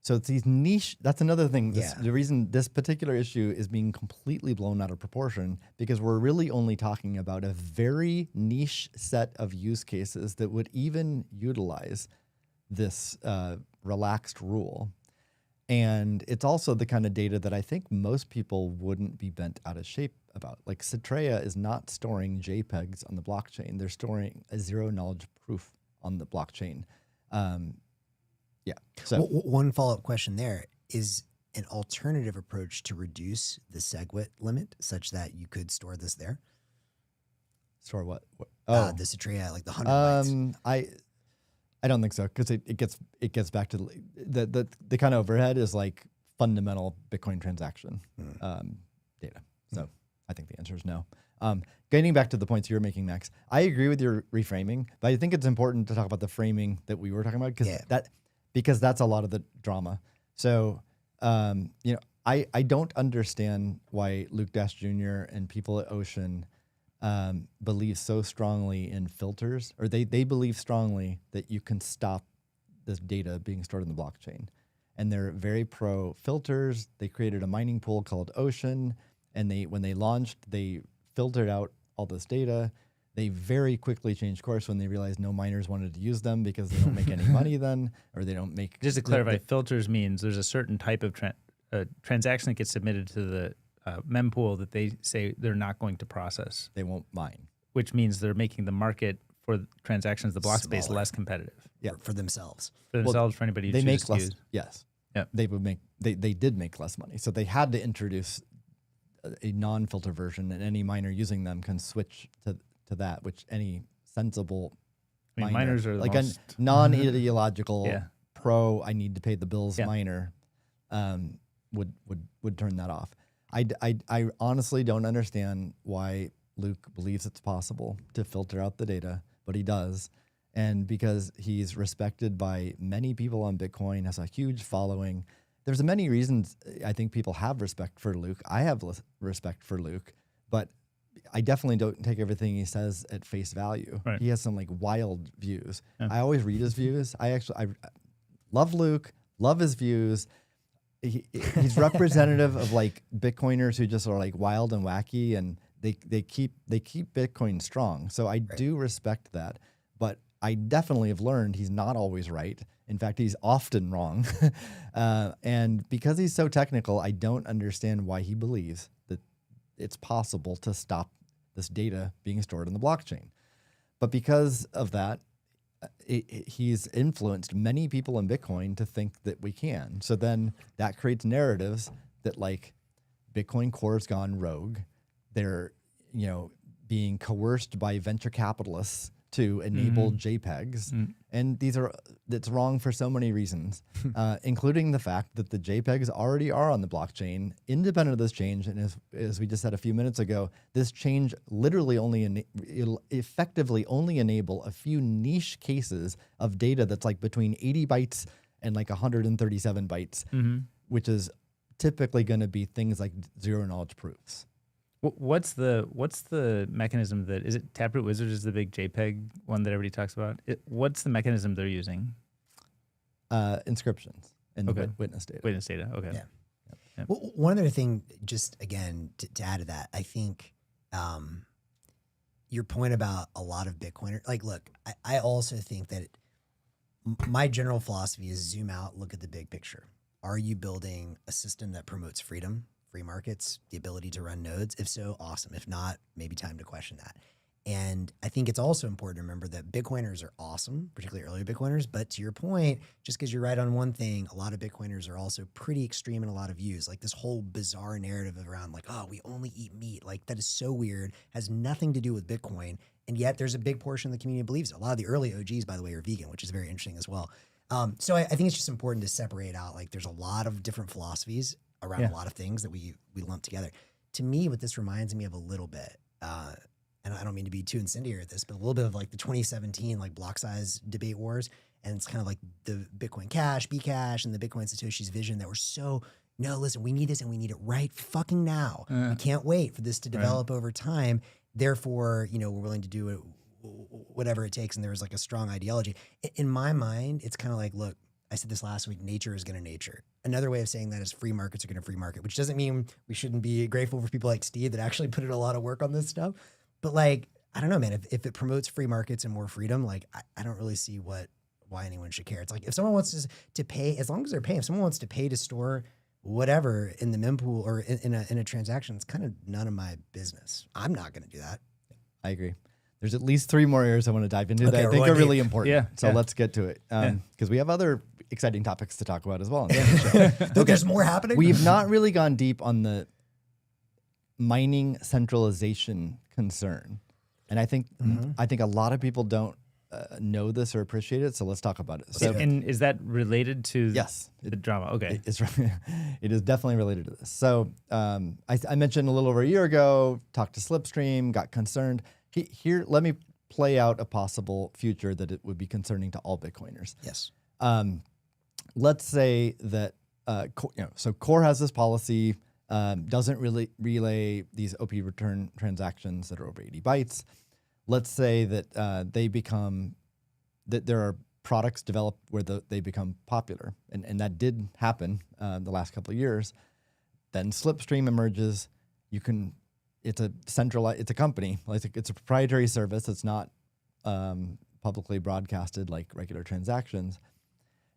[SPEAKER 3] So it's these niche, that's another thing. The reason this particular issue is being completely blown out of proportion, because we're really only talking about a very niche set of use cases that would even utilize this relaxed rule. And it's also the kind of data that I think most people wouldn't be bent out of shape about. Like Citrea is not storing JPEGs on the blockchain. They're storing a zero knowledge proof on the blockchain. Yeah. So
[SPEAKER 2] one follow-up question there is an alternative approach to reduce the SegWit limit such that you could store this there.
[SPEAKER 3] Store what?
[SPEAKER 2] The Citrea, like the 100 bytes.
[SPEAKER 3] I don't think so, because it gets back to the kind of overhead is like fundamental Bitcoin transaction data. So I think the answer is no. Getting back to the points you were making, Max, I agree with your reframing, but I think it's important to talk about the framing that we were talking about because that's a lot of the drama. So I don't understand why Luke Dash Jr. and people at Ocean believe so strongly in filters, or they believe strongly that you can stop this data being stored in the blockchain. And they're very pro filters. They created a mining pool called Ocean, and when they launched, they filtered out all this data. They very quickly changed course when they realized no miners wanted to use them because they don't make any money then, or they don't make...
[SPEAKER 1] Just to clarify, filters means there's a certain type of transaction that gets submitted to the mempool that they say they're not going to process.
[SPEAKER 3] They won't mine.
[SPEAKER 1] Which means they're making the market for transactions, the block space,
[SPEAKER 2] Smaller.
[SPEAKER 1] less competitive.
[SPEAKER 2] Yeah, for themselves.
[SPEAKER 1] For themselves, for anybody who
[SPEAKER 3] They
[SPEAKER 1] chooses
[SPEAKER 3] make less.
[SPEAKER 1] to use.
[SPEAKER 3] Yes.
[SPEAKER 1] Yeah.
[SPEAKER 3] They did make less money, so they had to introduce a non-filter version, and any miner using them can switch to that, which any sensible
[SPEAKER 1] miners are
[SPEAKER 3] like
[SPEAKER 1] most...
[SPEAKER 3] a non-ideological pro, I need to pay the bills miner would turn that off. I honestly don't understand why Luke believes it's possible to filter out the data, but he does. And because he's respected by many people on Bitcoin, has a huge following. There's many reasons I think people have respect for Luke. I have respect for Luke, but I definitely don't take everything he says at face value.
[SPEAKER 1] Right.
[SPEAKER 3] He has some like wild views.
[SPEAKER 1] Yeah.
[SPEAKER 3] I always read his views. I love Luke, love his views. He's representative of like Bitcoiners who just are like wild and wacky, and they keep Bitcoin strong. So I do respect that, but I definitely have learned he's not always right. In fact, he's often wrong. And because he's so technical, I don't understand why he believes that it's possible to stop this data being stored in the blockchain. But because of that, he's influenced many people in Bitcoin to think that we can. So then that creates narratives that like Bitcoin Core's gone rogue. They're, being coerced by venture capitalists to enable JPEGs. And that's wrong for so many reasons, including the fact that the JPEGs already are on the blockchain, independent of this change. And as we just said a few minutes ago, this change literally it'll effectively only enable a few niche cases of data that's like between 80 bytes and like 137 bytes, which is typically going to be things like zero knowledge proofs.
[SPEAKER 1] What's the mechanism that is it? Taproot Wizard is the big JPEG one that everybody talks about. What's the mechanism they're using?
[SPEAKER 3] inscriptions and the
[SPEAKER 1] Okay.
[SPEAKER 3] witness data.
[SPEAKER 1] Witness data. Okay.
[SPEAKER 2] Yeah.
[SPEAKER 1] Yeah.
[SPEAKER 2] Well, one other thing, just again, to add to that, I think your point about a lot of Bitcoiners, like, look, I also think that my general philosophy is zoom out, look at the big picture. Are you building a system that promotes freedom, free markets, the ability to run nodes? If so, awesome. If not, maybe time to question that. And I think it's also important to remember that Bitcoiners are awesome, particularly early Bitcoiners. But to your point, just because you're right on one thing, a lot of Bitcoiners are also pretty extreme in a lot of views. Like this whole bizarre narrative around like, oh, we only eat meat. Like that is so weird, has nothing to do with Bitcoin. And yet there's a big portion of the community that believes it. A lot of the early OGs, by the way, are vegan, which is very interesting as well. So I think it's just important to separate out, like there's a lot of different philosophies around a lot of things that we lump together. To me, what this reminds me of a little bit, and I don't mean to be too incendiary at this, but a little bit of like the 2017 like block size debate wars. And it's kind of like the Bitcoin Cash, Bcash, and the Bitcoin Satoshi's vision that were so, no, listen, we need this and we need it right fucking now. We can't wait for this to develop over time. Therefore, you know, we're willing to do it, whatever it takes. And there was like a strong ideology. In my mind, it's kind of like, look, I said this last week, nature is going to nature. Another way of saying that is free markets are going to free market, which doesn't mean we shouldn't be grateful for people like Steve that actually put in a lot of work on this stuff. But like, I don't know, man, if it promotes free markets and more freedom, like I don't really see why anyone should care. It's like if someone wants to pay, as long as they're paying, if someone wants to pay to store whatever in the mempool or in a transaction, it's kind of none of my business. I'm not going to do that.
[SPEAKER 3] I agree. There's at least 3 more areas I want to dive into that I think
[SPEAKER 2] we're
[SPEAKER 3] are
[SPEAKER 2] going
[SPEAKER 3] really
[SPEAKER 2] deep.
[SPEAKER 3] important.
[SPEAKER 1] Yeah,
[SPEAKER 3] So
[SPEAKER 1] yeah.
[SPEAKER 3] let's get to it. Because we have other exciting topics to talk about as well.
[SPEAKER 2] There's more happening.
[SPEAKER 3] We've not really gone deep on the mining centralization concern. And I think a lot of people don't know this or appreciate it. So let's talk about it. So
[SPEAKER 1] And is that related to
[SPEAKER 3] yes,
[SPEAKER 1] the drama? Okay.
[SPEAKER 3] it is definitely related to this. So I mentioned a little over a year ago, talked to Slipstream, got concerned. Here, let me play out a possible future that it would be concerning to all Bitcoiners.
[SPEAKER 2] Yes.
[SPEAKER 3] Let's say that so Core has this policy, doesn't really relay these OP return transactions that are over 80 bytes. Let's say that that there are products developed where they become popular, and that did happen the last couple of years. Then Slipstream emerges. It's a company. It's a proprietary service. It's not publicly broadcasted like regular transactions.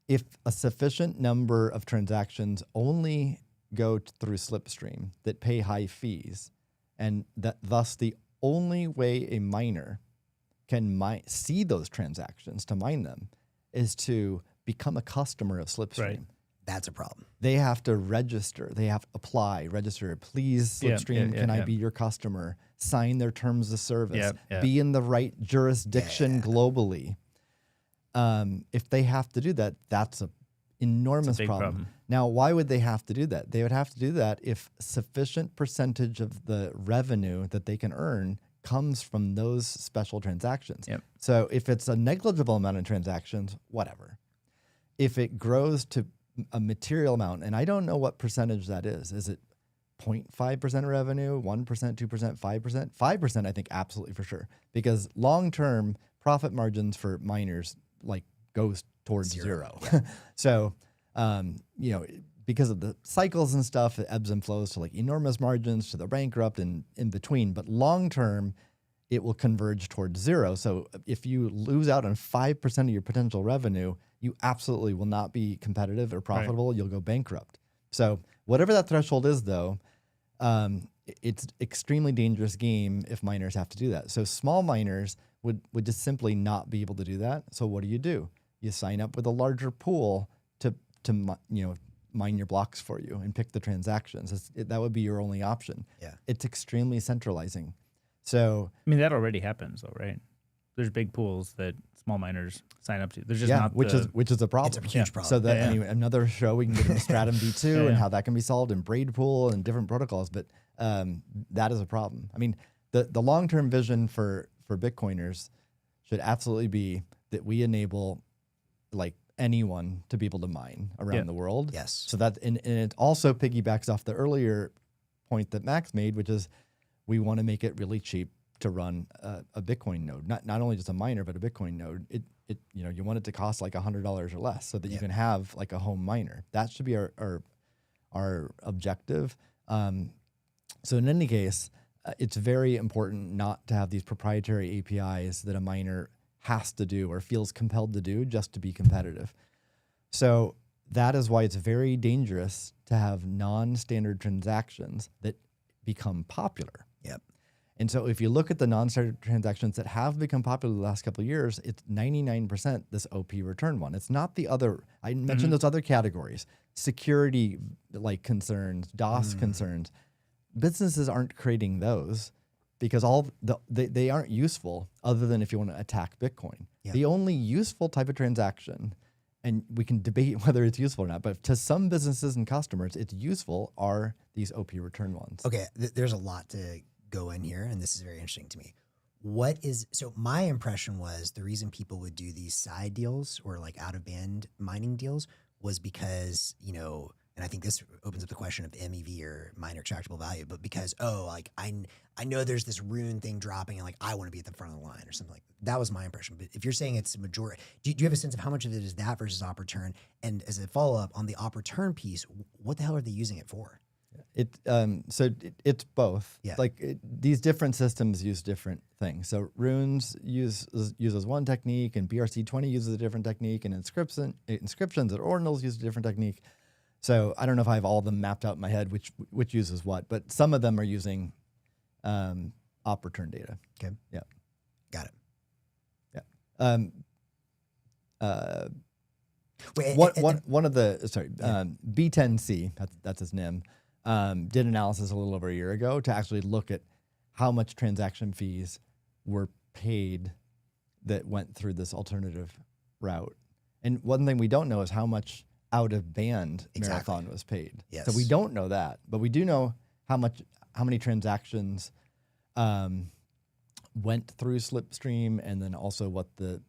[SPEAKER 3] If a sufficient number of transactions only go through Slipstream that pay high fees, and that thus the only way a miner can see those transactions to mine them is to become a customer of Slipstream.
[SPEAKER 1] Right.
[SPEAKER 2] That's a problem.
[SPEAKER 3] They have to register. They have to apply, register. Please, Slipstream, can I be your customer? Sign their terms of service. Be in the right jurisdiction globally. If they have to do that, that's an enormous problem. Now, why would they have to do that? They would have to do that if sufficient percentage of the revenue that they can earn comes from those special transactions. So if it's a negligible amount of transactions, whatever. If it grows to a material amount, and I don't know what percentage that is. Is it 0.5% revenue, 1%, 2%, 5%? 5%, I think absolutely for sure. Because long-term profit margins for miners like goes towards zero. So, because of the cycles and stuff, it ebbs and flows to like enormous margins to the bankrupt and in between. But long-term, it will converge towards zero. So if you lose out on 5% of your potential revenue, you absolutely will not be competitive or profitable. Right. You'll go bankrupt. So whatever that threshold is, though, it's extremely dangerous game if miners have to do that. So small miners would just simply not be able to do that. So what do? You sign up with a larger pool to mine your blocks for you and pick the transactions. That would be your only option.
[SPEAKER 2] Yeah,
[SPEAKER 3] it's extremely centralizing. So
[SPEAKER 1] I mean that already happens though, right? There's big pools that small miners sign up to. There's just not
[SPEAKER 3] which is a problem.
[SPEAKER 2] It's a huge problem.
[SPEAKER 3] So that anyway, another show we can get into Stratum V2 and how that can be solved in braid pool and different protocols. But that is a problem. I mean, the long-term vision for Bitcoiners should absolutely be that we enable like anyone to be able to mine around the world.
[SPEAKER 2] Yes.
[SPEAKER 3] So that and it also piggybacks off the earlier point that Max made, which is we want to make it really cheap to run a Bitcoin node, not only just a miner, but a Bitcoin node. You want it to cost like $100 or less so that you can have like a home miner. That should be our objective. So in any case, it's very important not to have these proprietary APIs that a miner has to do or feels compelled to do just to be competitive. So that is why it's very dangerous to have non-standard transactions that become popular.
[SPEAKER 2] Yep.
[SPEAKER 3] And so if you look at the non-standard transactions that have become popular the last couple of years, it's 99% this OP return one. It's not the other. I mentioned those other categories, security like concerns, DOS concerns. Businesses aren't creating those because they aren't useful other than if you want to attack Bitcoin. Yep. The only useful type of transaction, and we can debate whether it's useful or not, but to some businesses and customers, it's useful, are these OP return ones.
[SPEAKER 2] Okay, there's a lot to go in here, and this is very interesting to me. So my impression was the reason people would do these side deals or like out of band mining deals was because, and I think this opens up the question of MEV or miner extractable value, but because, I know there's this rune thing dropping and like, I want to be at the front of the line or something like that. That was my impression. But if you're saying it's a majority, do you have a sense of how much of it is that versus op return? And as a follow-up on the op return piece, what the hell are they using it for?
[SPEAKER 3] It's both.
[SPEAKER 2] Yeah.
[SPEAKER 3] These different systems use different things. So runes uses one technique, and BRC20 uses a different technique, and inscriptions and ordinals use a different technique. So I don't know if I have all of them mapped out in my head, which uses what, but some of them are using op return data.
[SPEAKER 2] Okay.
[SPEAKER 3] Yeah.
[SPEAKER 2] Got it.
[SPEAKER 3] Yeah.
[SPEAKER 2] Wait,
[SPEAKER 3] one of the B10C, that's his NIM, did analysis a little over a year ago to actually look at how much transaction fees were paid that went through this alternative route. And one thing we don't know is how much out of band Marathon was paid.
[SPEAKER 2] Yes.
[SPEAKER 3] So we don't know that, but we do know how many transactions went through Slipstream, and then also what the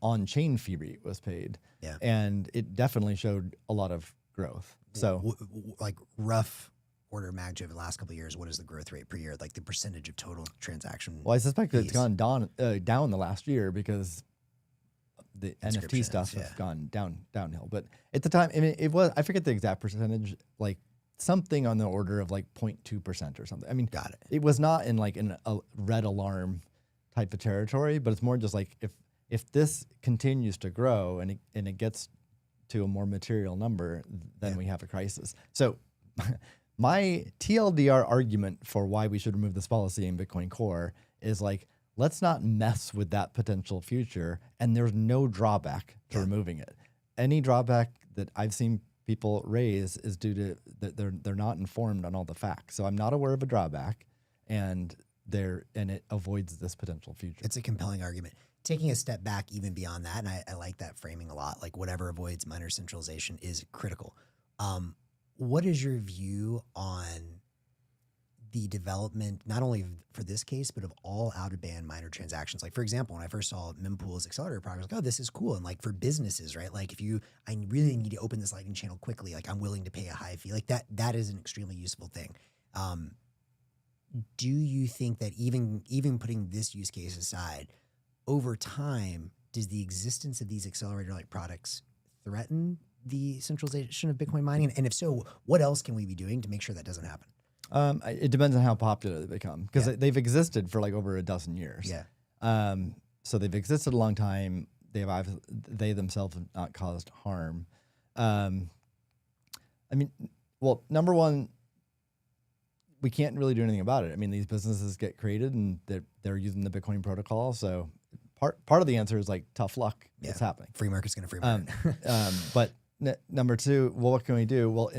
[SPEAKER 3] on-chain fee rate was paid.
[SPEAKER 2] Yeah.
[SPEAKER 3] And it definitely showed a lot of growth. So
[SPEAKER 2] like rough order of magnitude of the last couple of years, what is the growth rate per year? Like the percentage of total transaction?
[SPEAKER 3] Well, I suspect that it's gone down the last year because the NFT stuff has gone downhill. But at the time, I mean, it was, I forget the exact percentage, like something on the order of like 0.2% or something. I mean,
[SPEAKER 2] got it.
[SPEAKER 3] It was not in like a red alarm type of territory, but it's more just like if this continues to grow and it gets to a more material number, then we have a crisis. So my TLDR argument for why we should remove this policy in Bitcoin Core is like, let's not mess with that potential future, and there's no drawback to removing it. Any drawback that I've seen people raise is due to that they're not informed on all the facts. So I'm not aware of a drawback, and it avoids this potential future.
[SPEAKER 2] It's a compelling argument. Taking a step back even beyond that, and I like that framing a lot, like whatever avoids miner centralization is critical. What is your view on the development, not only for this case, but of all out-of-band miner transactions? Like, for example, when I first saw Mempool's accelerator project, I was like, oh, this is cool. And like for businesses, right? Like I really need to open this Lightning channel quickly, like I'm willing to pay a high fee. Like that is an extremely useful thing. Do you think that even putting this use case aside, over time, does the existence of these accelerator-like products threaten the centralization of Bitcoin mining? And if so, what else can we be doing to make sure that doesn't happen?
[SPEAKER 3] It depends on how popular they become, because they've existed for like over a dozen years.
[SPEAKER 2] Yeah.
[SPEAKER 3] So they've existed a long time. They themselves have not caused harm. I mean, well, number one, we can't really do anything about it. I mean, these businesses get created and they're using the Bitcoin protocol. So part of the answer is like tough luck. It's happening.
[SPEAKER 2] Free market's going to free market.
[SPEAKER 3] But number two, well, what can we do? Well,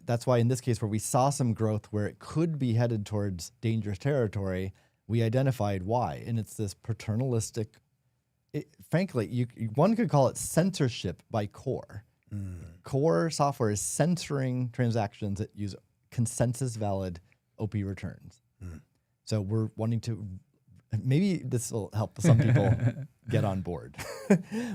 [SPEAKER 3] that's why in this case where we saw some growth where it could be headed towards dangerous territory, we identified why. And it's this paternalistic, frankly, one could call it censorship by core. Core software is censoring transactions that use consensus valid OP returns. So we're wanting to, maybe this will help some people get on board.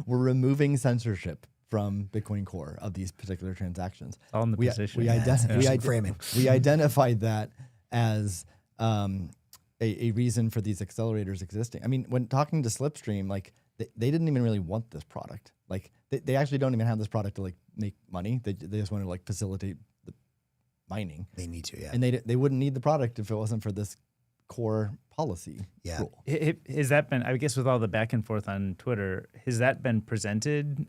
[SPEAKER 3] We're removing censorship from Bitcoin Core of these particular transactions.
[SPEAKER 1] All in the position.
[SPEAKER 3] We identified that as a reason for these accelerators existing. I mean, when talking to Slipstream, like they didn't even really want this product. Like they actually don't even have this product to like make money. They just want to like facilitate the mining.
[SPEAKER 2] They need to, yeah.
[SPEAKER 3] And they wouldn't need the product if it wasn't for this core policy rule.
[SPEAKER 1] Has that been, I guess with all the back and forth on Twitter, has that been presented?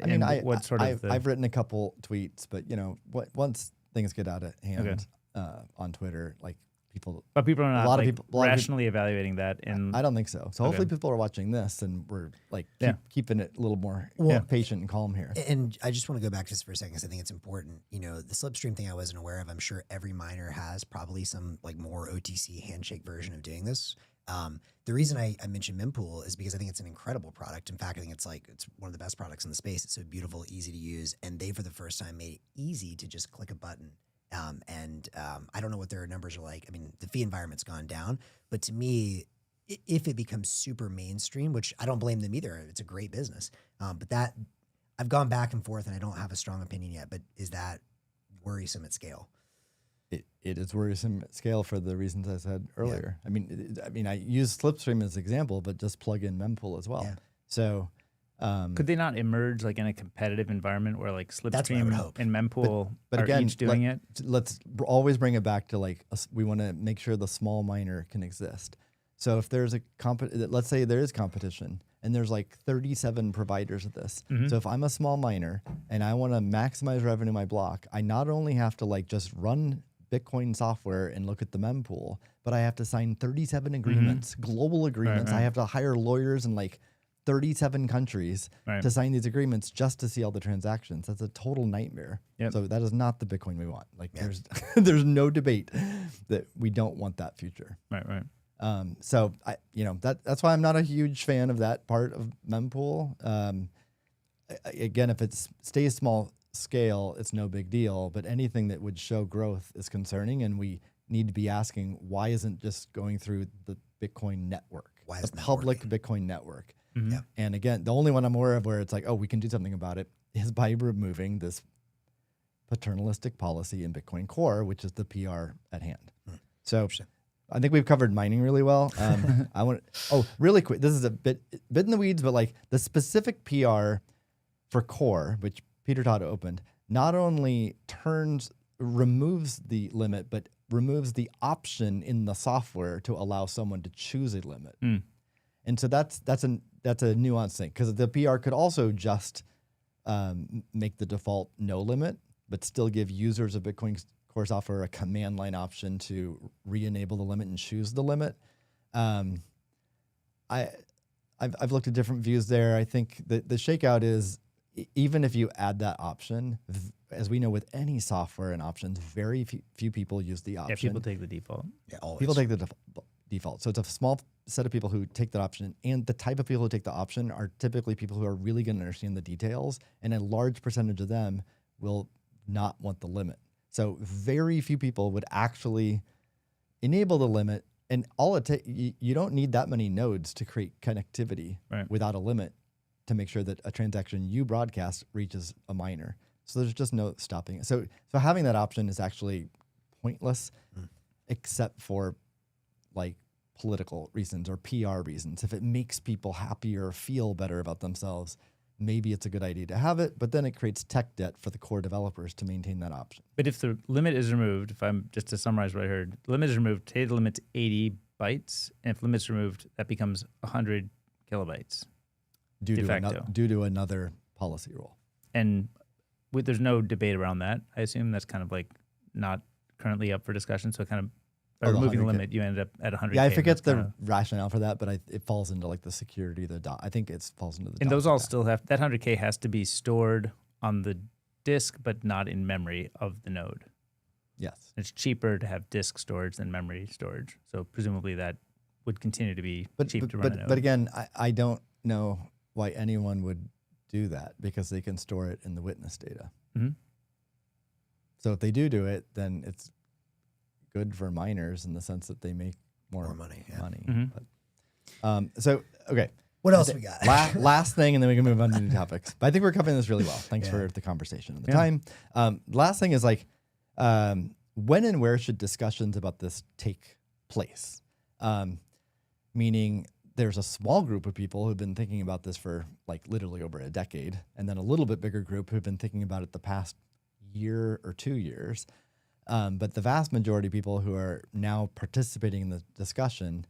[SPEAKER 3] I mean,
[SPEAKER 1] I've
[SPEAKER 3] written a couple tweets, but you know, once things get out of hand on Twitter, like people are
[SPEAKER 1] not
[SPEAKER 3] a lot
[SPEAKER 1] like
[SPEAKER 3] of people
[SPEAKER 1] rationally evaluating that.
[SPEAKER 3] I don't think so. So hopefully people are watching this and we're like keeping it a little more patient and calm here.
[SPEAKER 2] And I just want to go back just for a second, because I think it's important. You know, the Slipstream thing I wasn't aware of. I'm sure every miner has probably some like more OTC handshake version of doing this. The reason I mentioned Mempool is because I think it's an incredible product. In fact, I think it's one of the best products in the space. It's so beautiful, easy to use, and they for the first time made it easy to just click a button. I don't know what their numbers are like. I mean, the fee environment's gone down, but to me, if it becomes super mainstream, which I don't blame them either, it's a great business. But that I've gone back and forth, and I don't have a strong opinion yet. But is that worrisome at scale?
[SPEAKER 3] It is worrisome at scale for the reasons I said earlier. Yeah. I mean, I use Slipstream as an example, but just plug in Mempool as well. Yeah. So.
[SPEAKER 1] Could they not emerge like in a competitive environment where like Slipstream and Mempool
[SPEAKER 3] but
[SPEAKER 1] are
[SPEAKER 3] again,
[SPEAKER 1] each doing it?
[SPEAKER 3] Let's always bring it back to like we want to make sure the small miner can exist. So if there's let's say there is competition and there's like 37 providers of this. Mm-hmm. So if I'm a small miner and I want to maximize revenue in my block, I not only have to like just run Bitcoin software and look at the mempool, but I have to sign 37 agreements, global agreements. Right. I have to hire lawyers in like 37 countries to sign these agreements just to see all the transactions. That's a total nightmare. Yep. So that is not the Bitcoin we want. Like there's no debate that we don't want that future.
[SPEAKER 1] Right.
[SPEAKER 3] So that's why I'm not a huge fan of that part of mempool. Again, if it stays small scale, it's no big deal. But anything that would show growth is concerning, and we need to be asking, why isn't just going through the Bitcoin network, the public Bitcoin network? Mm-hmm. Yeah. And again, the only one I'm aware of where it's like, oh, we can do something about it is by removing this paternalistic policy in Bitcoin Core, which is the PR at hand. So I think we've covered mining really well. Really quick. This is a bit in the weeds, but like the specific PR for Core, which Peter Todd opened, not only removes the limit, but removes the option in the software to allow someone to choose a limit. Mm. And so that's a nuanced thing, because the PR could also just make the default no limit, but still give users of Bitcoin Core software a command line option to re-enable the limit and choose the limit. I've looked at different views there. I think the shakeout is, even if you add that option, as we know with any software and options, very few people use the option.
[SPEAKER 1] Yeah, people take the default.
[SPEAKER 3] Yeah, always. People take the default. So it's a small set of people who take that option, and the type of people who take the option are typically people who are really going to understand the details, and a large percentage of them will not want the limit. So very few people would actually enable the limit, and all it takes, you don't need that many nodes to create connectivity without a limit to make sure that a transaction you broadcast reaches a miner. So there's just no stopping it. So having that option is actually pointless, except for like political reasons or PR reasons. If it makes people happier or feel better about themselves, maybe it's a good idea to have it, but then it creates tech debt for the core developers to maintain that option.
[SPEAKER 1] But if the limit is removed, just to summarize what I heard, the limit is removed, today the limit's 80 bytes, and if the limit's removed, that becomes 100 kilobytes.
[SPEAKER 3] Due to another policy rule.
[SPEAKER 1] And there's no debate around that. I assume that's kind of like not currently up for discussion. So kind of by removing the limit, you ended up at 100.
[SPEAKER 3] Yeah, I forget the rationale for that, but it falls into like the security, I think it falls into the.
[SPEAKER 1] And those all still have, that 100K has to be stored on the disk, but not in memory of the node.
[SPEAKER 3] Yes.
[SPEAKER 1] It's cheaper to have disk storage than memory storage. So presumably that would continue to be cheap to run a node.
[SPEAKER 3] But again, I don't know why anyone would do that, because they can store it in the witness data. Mm-hmm. So if they do it, then it's good for miners in the sense that they make more money.
[SPEAKER 1] Mm-hmm.
[SPEAKER 3] But, okay.
[SPEAKER 2] What else we got?
[SPEAKER 3] Last thing, and then we can move on to new topics. But I think we're covering this really well. Thanks for the conversation and the time. Last thing is like, when and where should discussions about this take place? Meaning there's a small group of people who've been thinking about this for like literally over a decade, and then a little bit bigger group who've been thinking about it the past year or 2 years. But the vast majority of people who are now participating in the discussion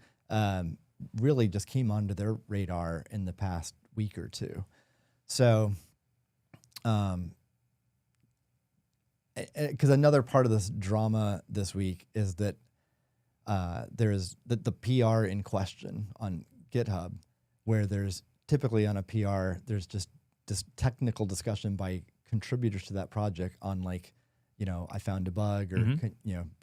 [SPEAKER 3] really just came onto their radar in the past week or two. So, because another part of this drama this week is that there is the PR in question on GitHub, where there's typically on a PR, there's just this technical discussion by contributors to that project on like, I found a bug, or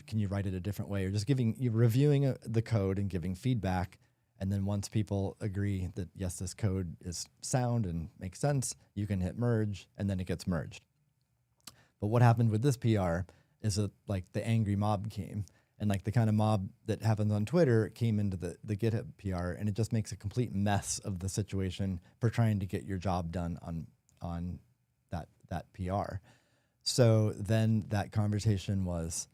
[SPEAKER 3] can you write it a different way, or just reviewing the code and giving feedback. And then once people agree that yes, this code is sound and makes sense, you can hit merge, and then it gets merged. But what happened with this PR is that like the angry mob came. And like the kind of mob that happens on Twitter came into the GitHub PR, and it just makes a complete mess of the situation for trying to get your job done on that PR. So then that conversation was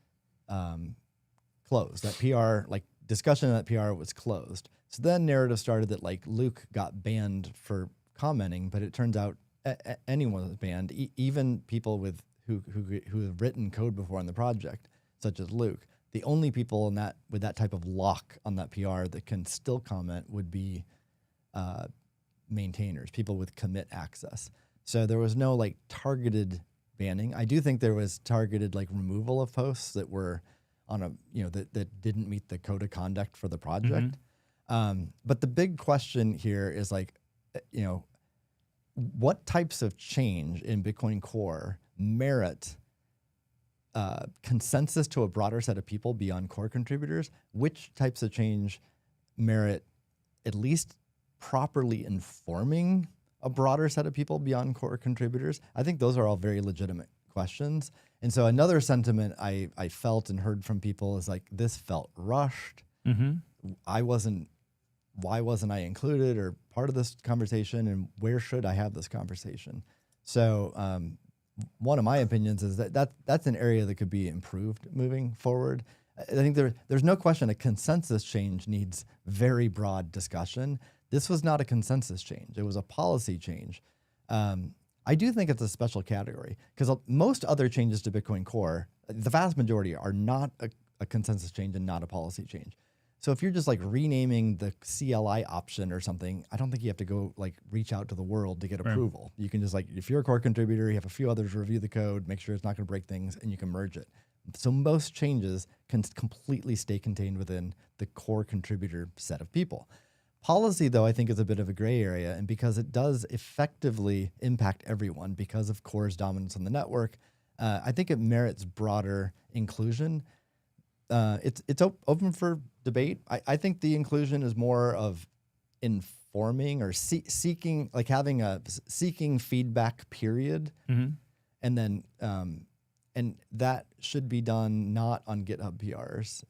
[SPEAKER 3] closed. That PR, like discussion of that PR was closed. So then narrative started that like Luke got banned for commenting, but it turns out anyone was banned, even people who have written code before on the project, such as Luke. The only people with that type of lock on that PR that can still comment would be maintainers, people with commit access. So there was no like targeted banning. I do think there was targeted like removal of posts that were on a that didn't meet the code of conduct for the project. But the big question here is like, what types of change in Bitcoin Core merit consensus to a broader set of people beyond core contributors? Which types of change merit at least properly informing a broader set of people beyond core contributors? I think those are all very legitimate questions. And so another sentiment I felt and heard from people is like, this felt rushed. Why wasn't I included or part of this conversation, and where should I have this conversation? So one of my opinions is that's an area that could be improved moving forward. I think there's no question a consensus change needs very broad discussion. This was not a consensus change. It was a policy change. I do think it's a special category because most other changes to Bitcoin Core, the vast majority are not a consensus change and not a policy change. So if you're just like renaming the CLI option or something, I don't think you have to go like reach out to the world to get approval. You can just like, if you're a core contributor, you have a few others review the code, make sure it's not going to break things, and you can merge it. So most changes can completely stay contained within the core contributor set of people. Policy, though, I think is a bit of a gray area, and because it does effectively impact everyone because of Core's dominance on the network, I think it merits broader inclusion. It's open for debate. I think the inclusion is more of informing or seeking, like having a seeking feedback period, and then and that should be done not on GitHub PRs.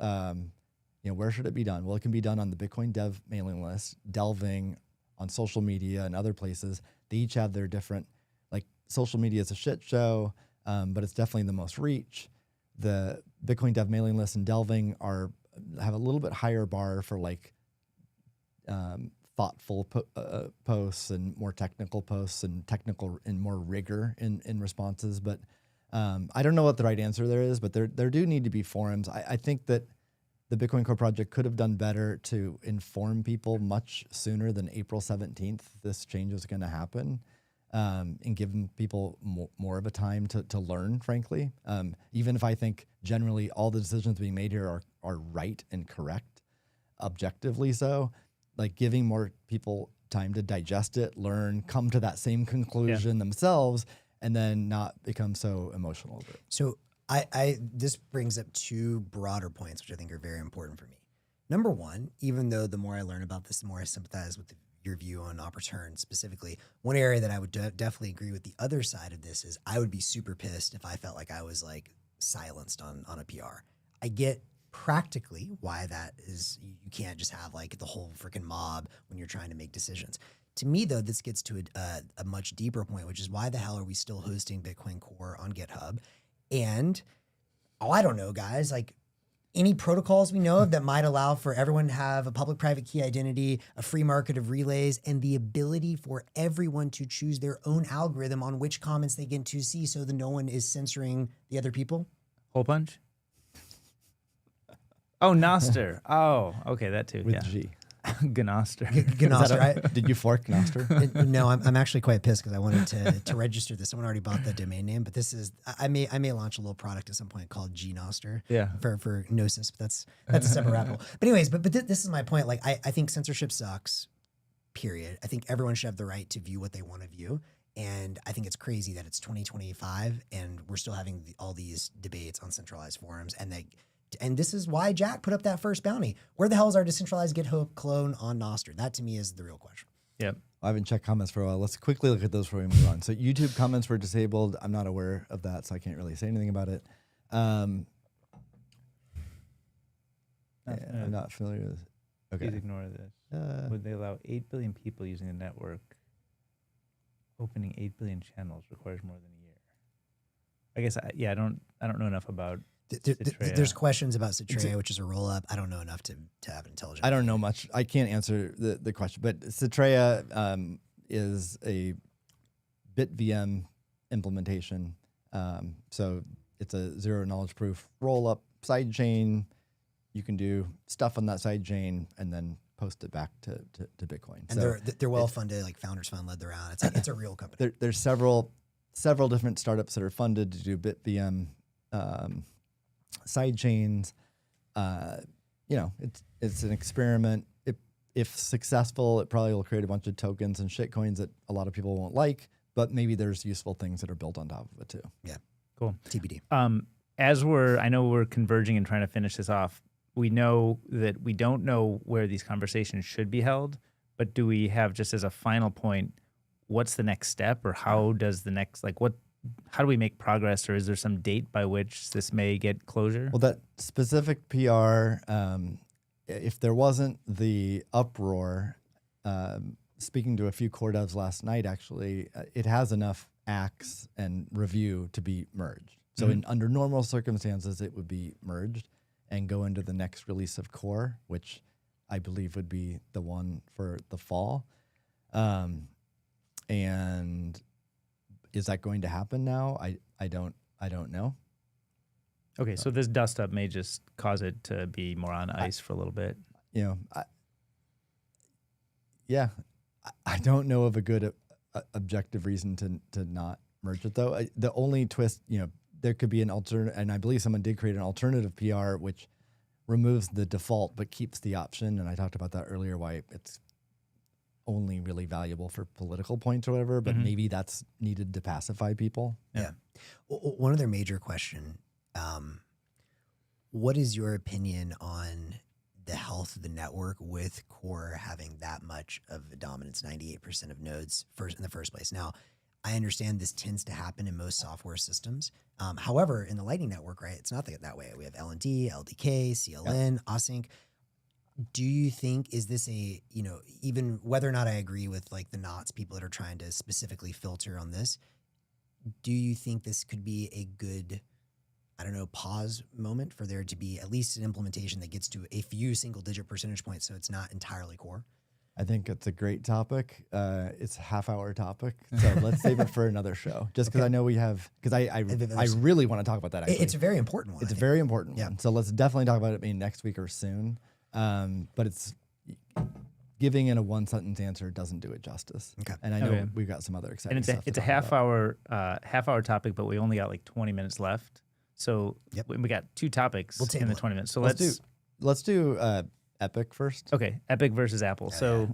[SPEAKER 3] Where should it be done? Well, it can be done on the Bitcoin Dev mailing list, delving on social media and other places. They each have their different, like social media is a shit show, but it's definitely the most reach. The Bitcoin Dev mailing list and delving have a little bit higher bar for like thoughtful posts and more technical posts and more rigor in responses. But I don't know what the right answer there is, but there do need to be forums. I think that the Bitcoin Core project could have done better to inform people much sooner than April 17th this change was going to happen, and giving people more of a time to learn, frankly. Even if I think generally all the decisions being made here are right and correct, objectively so, like giving more people time to digest it, learn, come to that same conclusion themselves, and then not become so emotional over it.
[SPEAKER 2] So this brings up two broader points, which I think are very important for me. Number one, even though the more I learn about this, the more I sympathize with your view on op return specifically, one area that I would definitely agree with the other side of this is I would be super pissed if I felt like I was like silenced on a PR. I get practically why that is. You can't just have like the whole freaking mob when you're trying to make decisions. To me, though, this gets to a much deeper point, which is why the hell are we still hosting Bitcoin Core on GitHub? And, I don't know, guys, like any protocols we know of that might allow for everyone to have a public-private key identity, a free market of relays, and the ability for everyone to choose their own algorithm on which comments they get to see so that no one is censoring the other people?
[SPEAKER 1] Hole punch? Oh, Noster. Oh, okay, that too.
[SPEAKER 3] With
[SPEAKER 1] yeah.
[SPEAKER 3] G.
[SPEAKER 1] Gnoster.
[SPEAKER 2] Gnoster.
[SPEAKER 3] Did you fork Gnoster?
[SPEAKER 2] No, I'm actually quite pissed because I wanted to register this. Someone already bought the domain name, but this is I may launch a little product at some point called Gnoster.
[SPEAKER 1] Yeah.
[SPEAKER 2] For Gnosis, but that's a separate rabbit hole. But anyways, but this is my point. Like I think censorship sucks. Period. I think everyone should have the right to view what they want to view. And I think it's crazy that it's 2025 and we're still having all these debates on centralized forums. And this is why Jack put up that first bounty. Where the hell is our decentralized GitHub clone on Nostr? That to me is the real question.
[SPEAKER 1] Yep.
[SPEAKER 3] I haven't checked comments for a while. Let's quickly look at those before we move on. So YouTube comments were disabled. I'm not aware of that, so I can't really say anything about it. I'm not familiar with. Okay.
[SPEAKER 1] Please ignore this. Would they allow 8 billion people using the network? Opening 8 billion channels requires more than a year. I guess I don't know enough about.
[SPEAKER 2] There's questions about Citrea, which is a roll-up. I don't know enough to have an intelligent.
[SPEAKER 3] I don't know much. I can't answer the question, but Citrea is a BitVM implementation. So it's a zero knowledge proof roll-up sidechain. You can do stuff on that sidechain and then post it back to Bitcoin.
[SPEAKER 2] And so they're well funded, like Founders Fund led the round. It's a real company.
[SPEAKER 3] There's several different startups that are funded to do BitVM side chains. It's an experiment. If successful, it probably will create a bunch of tokens and shitcoins that a lot of people won't like, but maybe there's useful things that are built on top of it too.
[SPEAKER 2] Yeah.
[SPEAKER 1] Cool.
[SPEAKER 2] TBD.
[SPEAKER 1] I know we're converging and trying to finish this off. We know that we don't know where these conversations should be held, but do we have, just as a final point, what's the next step, or how does the next, how do we make progress, or is there some date by which this may get closure?
[SPEAKER 3] Well, that specific PR, if there wasn't the uproar, speaking to a few core devs last night, actually, it has enough acts and review to be merged. So under normal circumstances, it would be merged and go into the next release of core, which I believe would be the one for the fall. And is that going to happen now? I don't know.
[SPEAKER 1] Okay, so this dust up may just cause it to be more on ice for a little bit.
[SPEAKER 3] I don't know of a good objective reason to not merge it though. The only twist, there could be an alternate, and I believe someone did create an alternative PR which removes the default but keeps the option. And I talked about that earlier, why it's only really valuable for political points or whatever, but maybe that's needed to pacify people.
[SPEAKER 2] Yeah. One other major question. What is your opinion on the health of the network with core having that much of a dominance, 98% of nodes in the first place? Now, I understand this tends to happen in most software systems. However, in the Lightning Network, right, it's not that way. We have LND, LDK, CLN, async. Do you think, is this even whether or not I agree with like the knots, people that are trying to specifically filter on this, do you think this could be a good, pause moment for there to be at least an implementation that gets to a few single digit percentage points so it's not entirely core?
[SPEAKER 3] I think it's a great topic. It's a half-hour topic, so let's save it for another show. Just because I know we have, because I really want to talk about that. Actually,
[SPEAKER 2] it's a very important one.
[SPEAKER 3] It's a very important one. So let's definitely talk about it maybe next week or soon. But it's giving in a one-sentence answer doesn't do it justice. Okay, and I know we've got some other exciting stuff.
[SPEAKER 1] It's a half-hour topic, but we only got like 20 minutes left. So we got two topics in the 20 minutes. So
[SPEAKER 3] let's do Epic first.
[SPEAKER 1] Okay, Epic versus Apple. A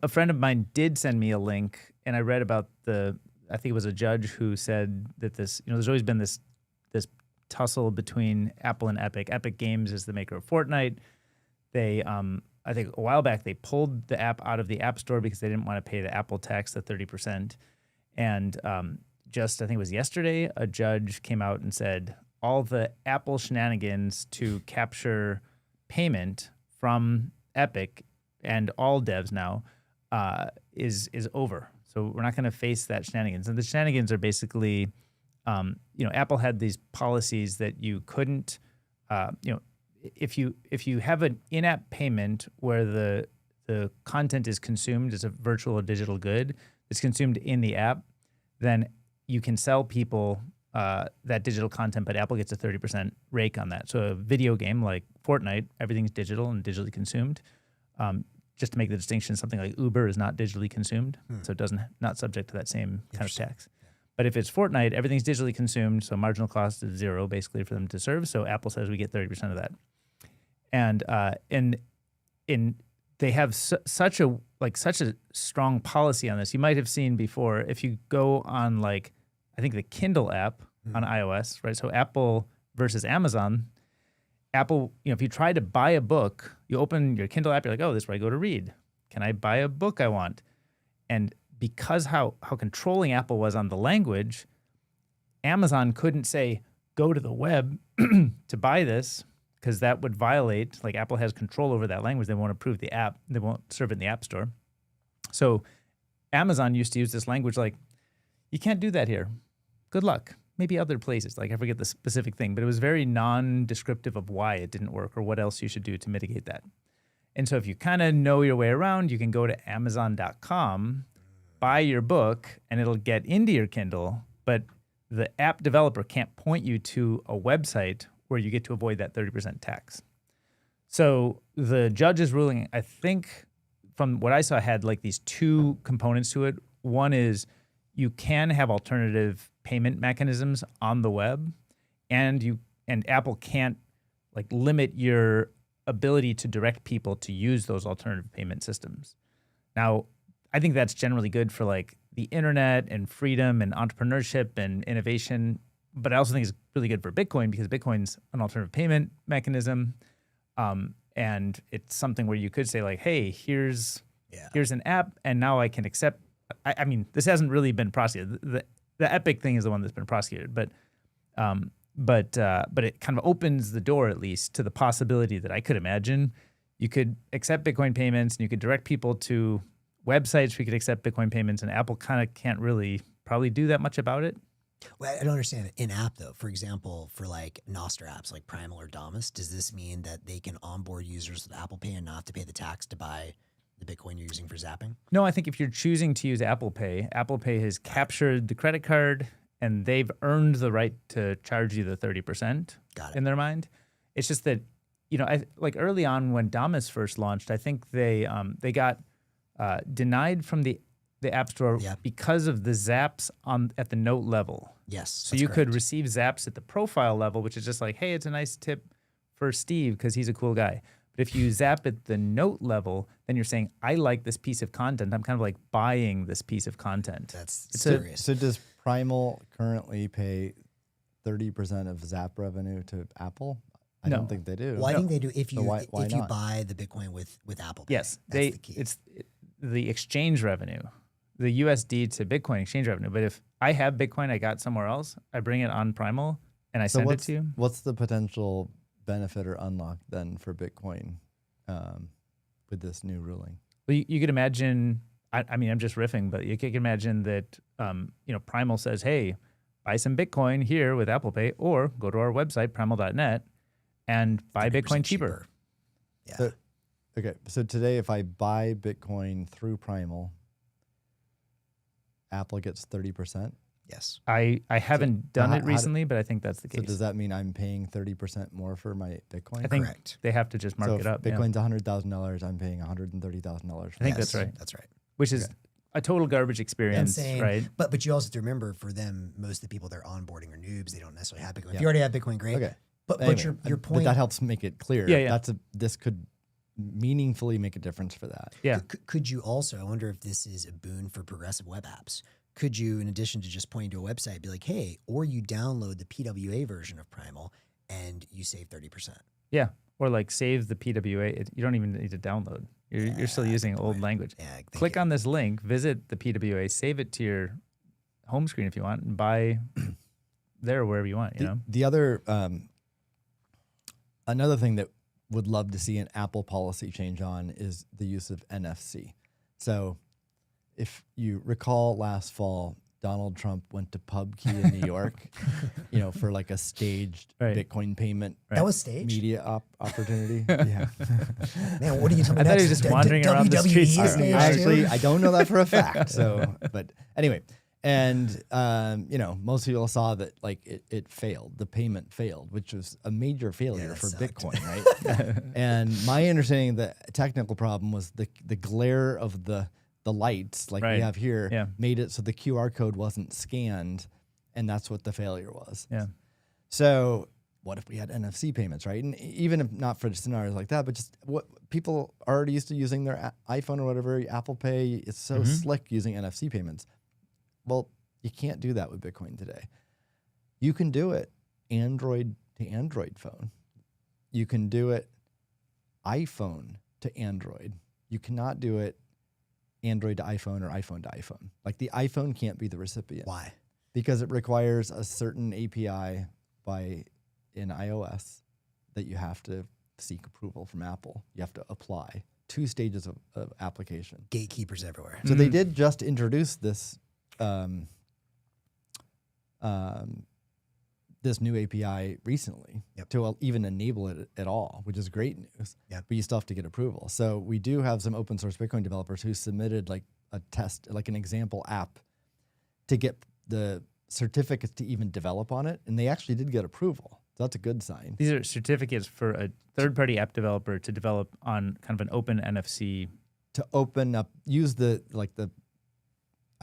[SPEAKER 1] friend of mine did send me a link, and I read about I think it was a judge who said that this, there's always been this tussle between Apple and Epic. Epic Games is the maker of Fortnite. They, I think a while back, they pulled the app out of the App Store because they didn't want to pay the Apple tax, the 30%. And I think it was yesterday, a judge came out and said all the Apple shenanigans to capture payment from Epic and all devs now is over. So we're not going to face that shenanigans. And the shenanigans are basically, Apple had these policies that you couldn't if you have an in-app payment where the content is consumed as a virtual or digital good, it's consumed in the app, then you can sell people that digital content, but Apple gets a 30% rake on that. So a video game like Fortnite, everything's digital and digitally consumed. Just to make the distinction, something like Uber is not digitally consumed, so it not subject to that same kind of tax. But if it's Fortnite, everything's digitally consumed, so marginal cost is zero basically for them to serve. So Apple says we get 30% of that, and they have such a strong policy on this. You might have seen before if you go on I think the Kindle app on iOS, right? So Apple versus Amazon. Apple, if you try to buy a book, you open your Kindle app, you're like, oh, this is where I go to read. Can I buy a book I want? And because how controlling Apple was on the language, Amazon couldn't say, go to the web to buy this, because that would violate, Apple has control over that language. They won't approve the app. They won't serve it in the App Store. So Amazon used to use this language you can't do that here. Good luck. Maybe other places, I forget the specific thing, but it was very non-descriptive of why it didn't work or what else you should do to mitigate that. And so if you kind of know your way around, you can go to Amazon.com, buy your book, and it'll get into your Kindle, but the app developer can't point you to a website where you get to avoid that 30% tax. So the judge's ruling, I think, from what I saw, had these two components to it. One is you can have alternative payment mechanisms on the web, and Apple can't limit your ability to direct people to use those alternative payment systems. Now, I think that's generally good for the internet and freedom and entrepreneurship and innovation, but I also think it's really good for Bitcoin because Bitcoin's an alternative payment mechanism, and it's something where you could say hey, here's an app, and now I can accept. I mean, this hasn't really been prosecuted. The Epic thing is the one that's been prosecuted, but it kind of opens the door, at least, to the possibility that I could imagine you could accept Bitcoin payments and you could direct people to websites where you could accept Bitcoin payments, and Apple kind of can't really probably do that much about it.
[SPEAKER 2] Well, I don't understand it. In app though, for example, for Nostr apps like Primal or Damus, does this mean that they can onboard users with Apple Pay and not have to pay the tax to buy the Bitcoin you're using for zapping?
[SPEAKER 1] No, I think if you're choosing to use Apple Pay has captured the credit card and they've earned the right to charge you the 30% in their mind. It's just that, early on when Damus first launched, I think they got denied from the App Store because of the zaps at the note level.
[SPEAKER 2] Yes.
[SPEAKER 1] So you could receive zaps at the profile level, which is just hey, it's a nice tip for Steve because he's a cool guy. But if you zap at the note level, then you're saying, I like this piece of content. I'm kind of buying this piece of content.
[SPEAKER 2] That's serious.
[SPEAKER 3] So does Primal currently pay 30% of Zap revenue to Apple? I don't think they do.
[SPEAKER 2] Well, I think they do if you
[SPEAKER 3] why
[SPEAKER 2] if you
[SPEAKER 3] not?
[SPEAKER 2] buy the Bitcoin with Apple Pay.
[SPEAKER 1] Yes,
[SPEAKER 2] that's the key.
[SPEAKER 1] It's the exchange revenue, the USD to Bitcoin exchange revenue. But if I have Bitcoin I got somewhere else, I bring it on Primal and I send it to you.
[SPEAKER 3] What's the potential benefit or unlock then for Bitcoin with this new ruling?
[SPEAKER 1] Well, you could imagine. I mean, I'm just riffing, but you could imagine that Primal says, "Hey, buy some Bitcoin here with Apple Pay, or go to our website primal.net and buy Bitcoin cheaper."
[SPEAKER 2] Yeah.
[SPEAKER 3] So today, if I buy Bitcoin through Primal, Apple gets 30%.
[SPEAKER 2] Yes.
[SPEAKER 1] I haven't done it recently, but I think that's the case.
[SPEAKER 3] So does that mean I'm paying 30% more for my Bitcoin?
[SPEAKER 1] I think
[SPEAKER 2] Correct.
[SPEAKER 1] they have to just mark it up.
[SPEAKER 3] If Bitcoin's $100,000, I'm paying $130,000.
[SPEAKER 1] I think that's right.
[SPEAKER 2] That's right.
[SPEAKER 1] Which is a total garbage experience,
[SPEAKER 2] Insane.
[SPEAKER 1] right?
[SPEAKER 2] But you also have to remember, for them, most of the people they're onboarding are noobs. They don't necessarily have Bitcoin. If you already have Bitcoin, great.
[SPEAKER 3] Okay.
[SPEAKER 2] But
[SPEAKER 3] Anyway,
[SPEAKER 2] your
[SPEAKER 3] but
[SPEAKER 2] point.
[SPEAKER 3] that helps make it clear.
[SPEAKER 1] Yeah.
[SPEAKER 3] This could meaningfully make a difference for that.
[SPEAKER 1] Yeah.
[SPEAKER 2] Could you also, I wonder if this is a boon for progressive web apps. Could you, in addition to just pointing to a website, be like, hey, or you download the PWA version of Primal and you save 30%.
[SPEAKER 1] Yeah. Or save the PWA. You don't even need to download. You're still using old language.
[SPEAKER 2] Yeah,
[SPEAKER 1] Click on this link, visit the PWA, save it to your home screen if you want, and buy there wherever you want,
[SPEAKER 3] The other, another thing that would love to see an Apple policy change on is the use of NFC. So if you recall last fall, Donald Trump went to PubKey in New York, for like a staged Bitcoin payment.
[SPEAKER 2] That was staged?
[SPEAKER 3] Media opportunity. Yeah.
[SPEAKER 2] Man, what are you talking about?
[SPEAKER 1] I thought he was just wandering around the streets.
[SPEAKER 3] I don't know that for a fact. So, but anyway, and most people saw that like it failed. The payment failed, which was a major failure for Bitcoin, right? And my understanding of the technical problem was the glare of the lights like we have here made it so the QR code wasn't scanned, and that's what the failure was.
[SPEAKER 1] Yeah.
[SPEAKER 3] So what if we had NFC payments, right? And even if not for scenarios like that, but just what people are already used to using their iPhone or whatever, Apple Pay, it's so slick using NFC payments. Well, you can't do that with Bitcoin today. You can do it Android to Android phone. You can do it iPhone to Android. You cannot do it Android to iPhone or iPhone to iPhone. Like the iPhone can't be the recipient.
[SPEAKER 2] Why?
[SPEAKER 3] Because it requires a certain API in iOS that you have to seek approval from Apple. You have to apply 2 stages of application.
[SPEAKER 2] Gatekeepers everywhere.
[SPEAKER 3] So they did just introduce this this new API recently to even enable it at all, which is great news. But you still have to get approval. So we do have some open source Bitcoin developers who submitted like a test, like an example app to get the certificates to even develop on it. And they actually did get approval. So that's a good sign.
[SPEAKER 1] These are certificates for a third-party app developer to develop on kind of an open NFC.
[SPEAKER 3] To open up, use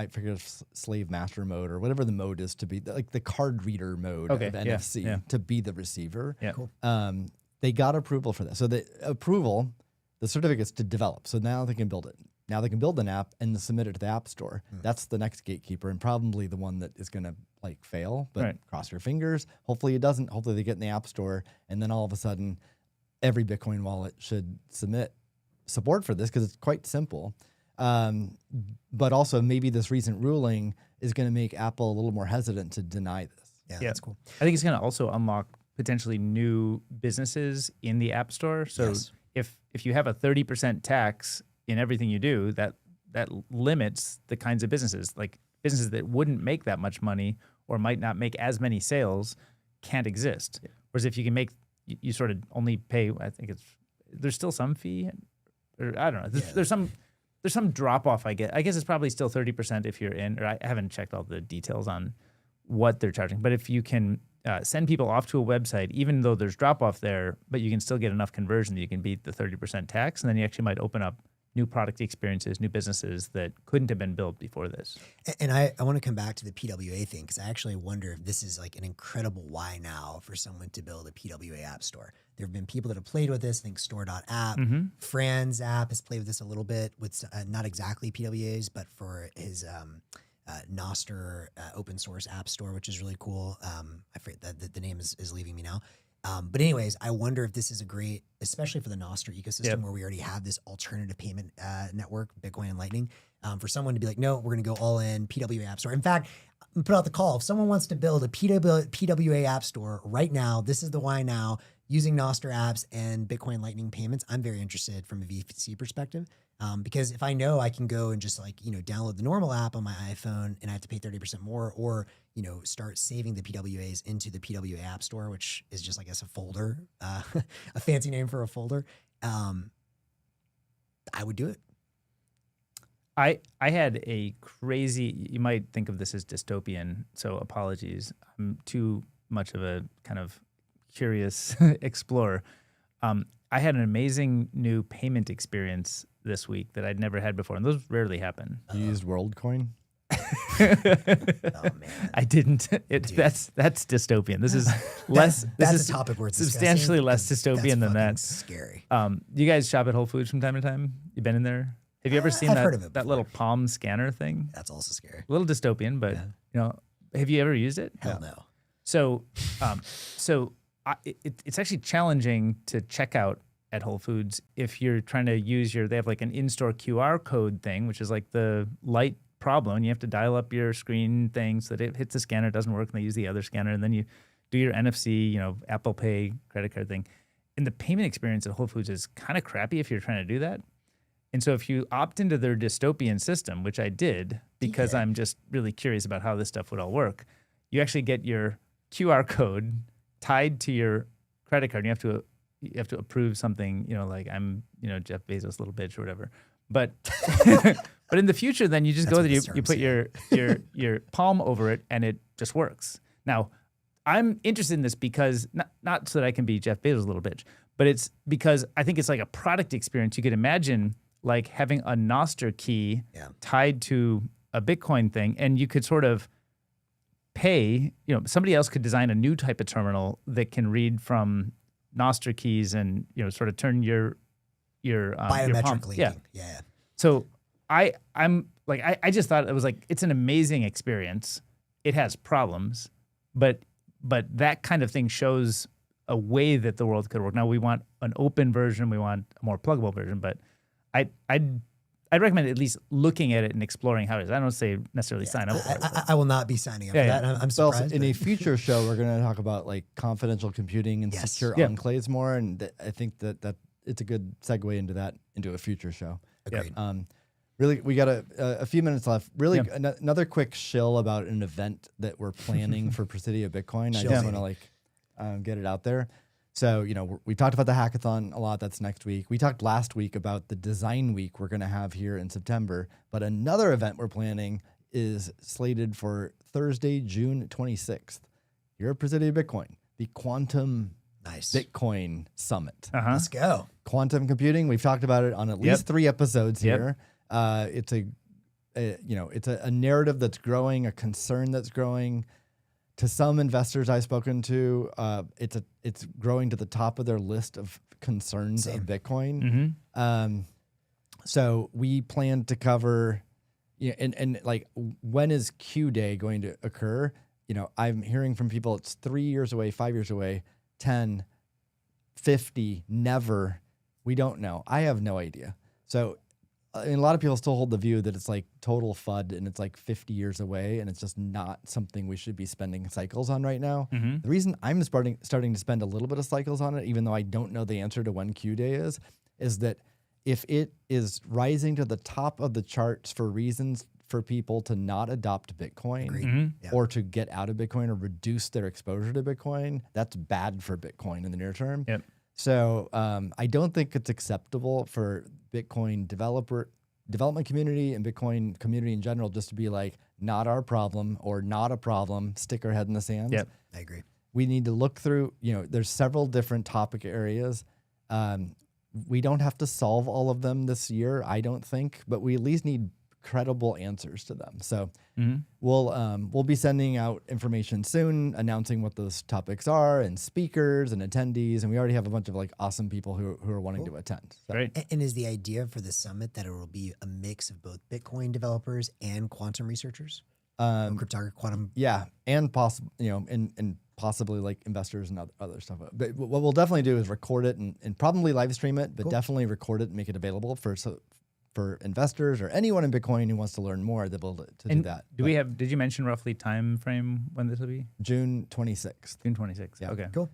[SPEAKER 3] I forget slave master mode or whatever the mode is to be like the card reader mode of NFC to be the receiver.
[SPEAKER 1] Yeah. Cool.
[SPEAKER 3] They got approval for that. So the certificates to develop. So now they can build it. Now they can build an app and submit it to the App Store. That's the next gatekeeper and probably the one that is going to like fail, but cross your fingers. Hopefully it doesn't. Hopefully they get in the App Store and then all of a sudden every Bitcoin wallet should submit support for this because it's quite simple. But also maybe this recent ruling is going to make Apple a little more hesitant to deny this.
[SPEAKER 2] Yeah, that's cool.
[SPEAKER 1] I think it's going to also unlock potentially new businesses in the App Store. So if you have a 30% tax in everything you do, that limits the kinds of businesses, like businesses that wouldn't make that much money or might not make as many sales can't exist. Whereas if you can make, you sort of only pay, I think there's still some fee, or I don't know, there's some drop off. I guess it's probably still 30% if you're in, or I haven't checked all the details on what they're charging. But if you can send people off to a website, even though there's drop off there, but you can still get enough conversion that you can beat the 30% tax, and then you actually might open up new product experiences, new businesses that couldn't have been built before this.
[SPEAKER 2] And I want to come back to the PWA thing because I actually wonder if this is like an incredible why now for someone to build a PWA app store. There have been people that have played with this. I think store.app, Fran's app has played with this a little bit with not exactly PWAs, but for his Nostr open source app store, which is really cool. I forget that the name is leaving me now. But anyways, I wonder if this is a great, especially for the Nostr ecosystem where we already have this alternative payment network, Bitcoin and Lightning, for someone to be like, no, we're going to go all in PWA app store. In fact, put out the call. If someone wants to build a PWA app store right now, this is the why now, using Nostr apps and Bitcoin Lightning payments. I'm very interested from a VC perspective. Because if I know I can go and just download the normal app on my iPhone and I have to pay 30% more, or start saving the PWAs into the PWA app store, which is just, I guess, a folder, a fancy name for a folder, I would do it.
[SPEAKER 1] I had a crazy, you might think of this as dystopian, so apologies. I'm too much of a kind of curious explorer. I had an amazing new payment experience this week that I'd never had before, and those rarely happen.
[SPEAKER 3] You used WorldCoin?
[SPEAKER 2] Oh man,
[SPEAKER 1] I didn't. That's dystopian. This is less.
[SPEAKER 2] That's
[SPEAKER 1] this is
[SPEAKER 2] a topic where it's
[SPEAKER 1] substantially less dystopian than that.
[SPEAKER 2] Scary.
[SPEAKER 1] You guys shop at Whole Foods from time to time? You been in there? Have you ever seen that little palm scanner thing?
[SPEAKER 2] That's also scary.
[SPEAKER 1] A little dystopian, but have you ever used it?
[SPEAKER 2] Hell no.
[SPEAKER 1] So, it's actually challenging to check out at Whole Foods if you're trying to use they have like an in-store QR code thing, which is like the light problem. And you have to dial up your screen thing so that it hits the scanner, it doesn't work, and they use the other scanner, and then you do your NFC, Apple Pay credit card thing. And the payment experience at Whole Foods is kind of crappy if you're trying to do that. And so if you opt into their dystopian system, which I did because I'm just really curious about how this stuff would all work, you actually get your QR code tied to your credit card. You have to approve something, like I'm, Jeff Bezos' little bitch or whatever. But but in the future, then you just go there, you put your palm over it, and it just works. Now, I'm interested in this because not so that I can be Jeff Bezos' little bitch, but it's because I think it's like a product experience. You could imagine like having a Nostr key tied to a Bitcoin thing, and you could sort of pay, somebody else could design a new type of terminal that can read from Nostr keys and, sort of turn your
[SPEAKER 2] biometric linking.
[SPEAKER 1] Yeah. So I'm like, I just thought it was like, it's an amazing experience. It has problems, but that kind of thing shows a way that the world could work. Now we want an open version. We want a more pluggable version, but I'd recommend at least looking at it and exploring how it is. I don't say necessarily sign up for it.
[SPEAKER 2] I will not be signing up for that. I'm surprised.
[SPEAKER 3] In a future show, we're going to talk about like confidential computing and secure enclaves more, and I think that it's a good segue into a future show.
[SPEAKER 2] Agreed.
[SPEAKER 3] Really, we got a few minutes left. Really, another quick shill about an event that we're planning for Presidio Bitcoin. I just want to get it out there. So, we talked about the hackathon a lot. That's next week. We talked last week about the design week we're going to have here in September. But another event we're planning is slated for Thursday, June 26th. Here at Presidio Bitcoin, the Quantum Bitcoin Summit.
[SPEAKER 2] Let's go.
[SPEAKER 3] Quantum computing. We've talked about it on at least 3 episodes here. It's a narrative that's growing, a concern that's growing. To some investors I've spoken to, it's growing to the top of their list of concerns of Bitcoin. So we plan to cover, and like, when is Q Day going to occur? I'm hearing from people it's 3 years away, 5 years away, 10, 50, never. We don't know. I have no idea. So a lot of people still hold the view that it's like total FUD and it's like 50 years away and it's just not something we should be spending cycles on right now. The reason I'm starting to spend a little bit of cycles on it, even though I don't know the answer to when Q Day is that if it is rising to the top of the charts for reasons for people to not adopt Bitcoin or to get out of Bitcoin or reduce their exposure to Bitcoin, that's bad for Bitcoin in the near term. So I don't think it's acceptable for Bitcoin development community and Bitcoin community in general just to be like, not our problem or not a problem, stick our head in the sand.
[SPEAKER 2] I agree.
[SPEAKER 3] We need to look through, there's several different topic areas. We don't have to solve all of them this year, I don't think, but we at least need credible answers to them. So we'll be sending out information soon, announcing what those topics are and speakers and attendees. And we already have a bunch of like awesome people who are wanting to attend. So.
[SPEAKER 1] Great.
[SPEAKER 2] And is the idea for the summit that it will be a mix of both Bitcoin developers and quantum researchers? Cryptography, quantum.
[SPEAKER 3] Yeah. And possible, and possibly like investors and other stuff. But what we'll definitely do is record it and probably live stream it, but definitely record it and make it available for investors or anyone in Bitcoin who wants to learn more, they'll be able to do that.
[SPEAKER 1] Did you mention roughly time frame when this will be?
[SPEAKER 3] June 26th.
[SPEAKER 1] June 26th.
[SPEAKER 3] Yeah.
[SPEAKER 1] Okay.
[SPEAKER 2] Cool.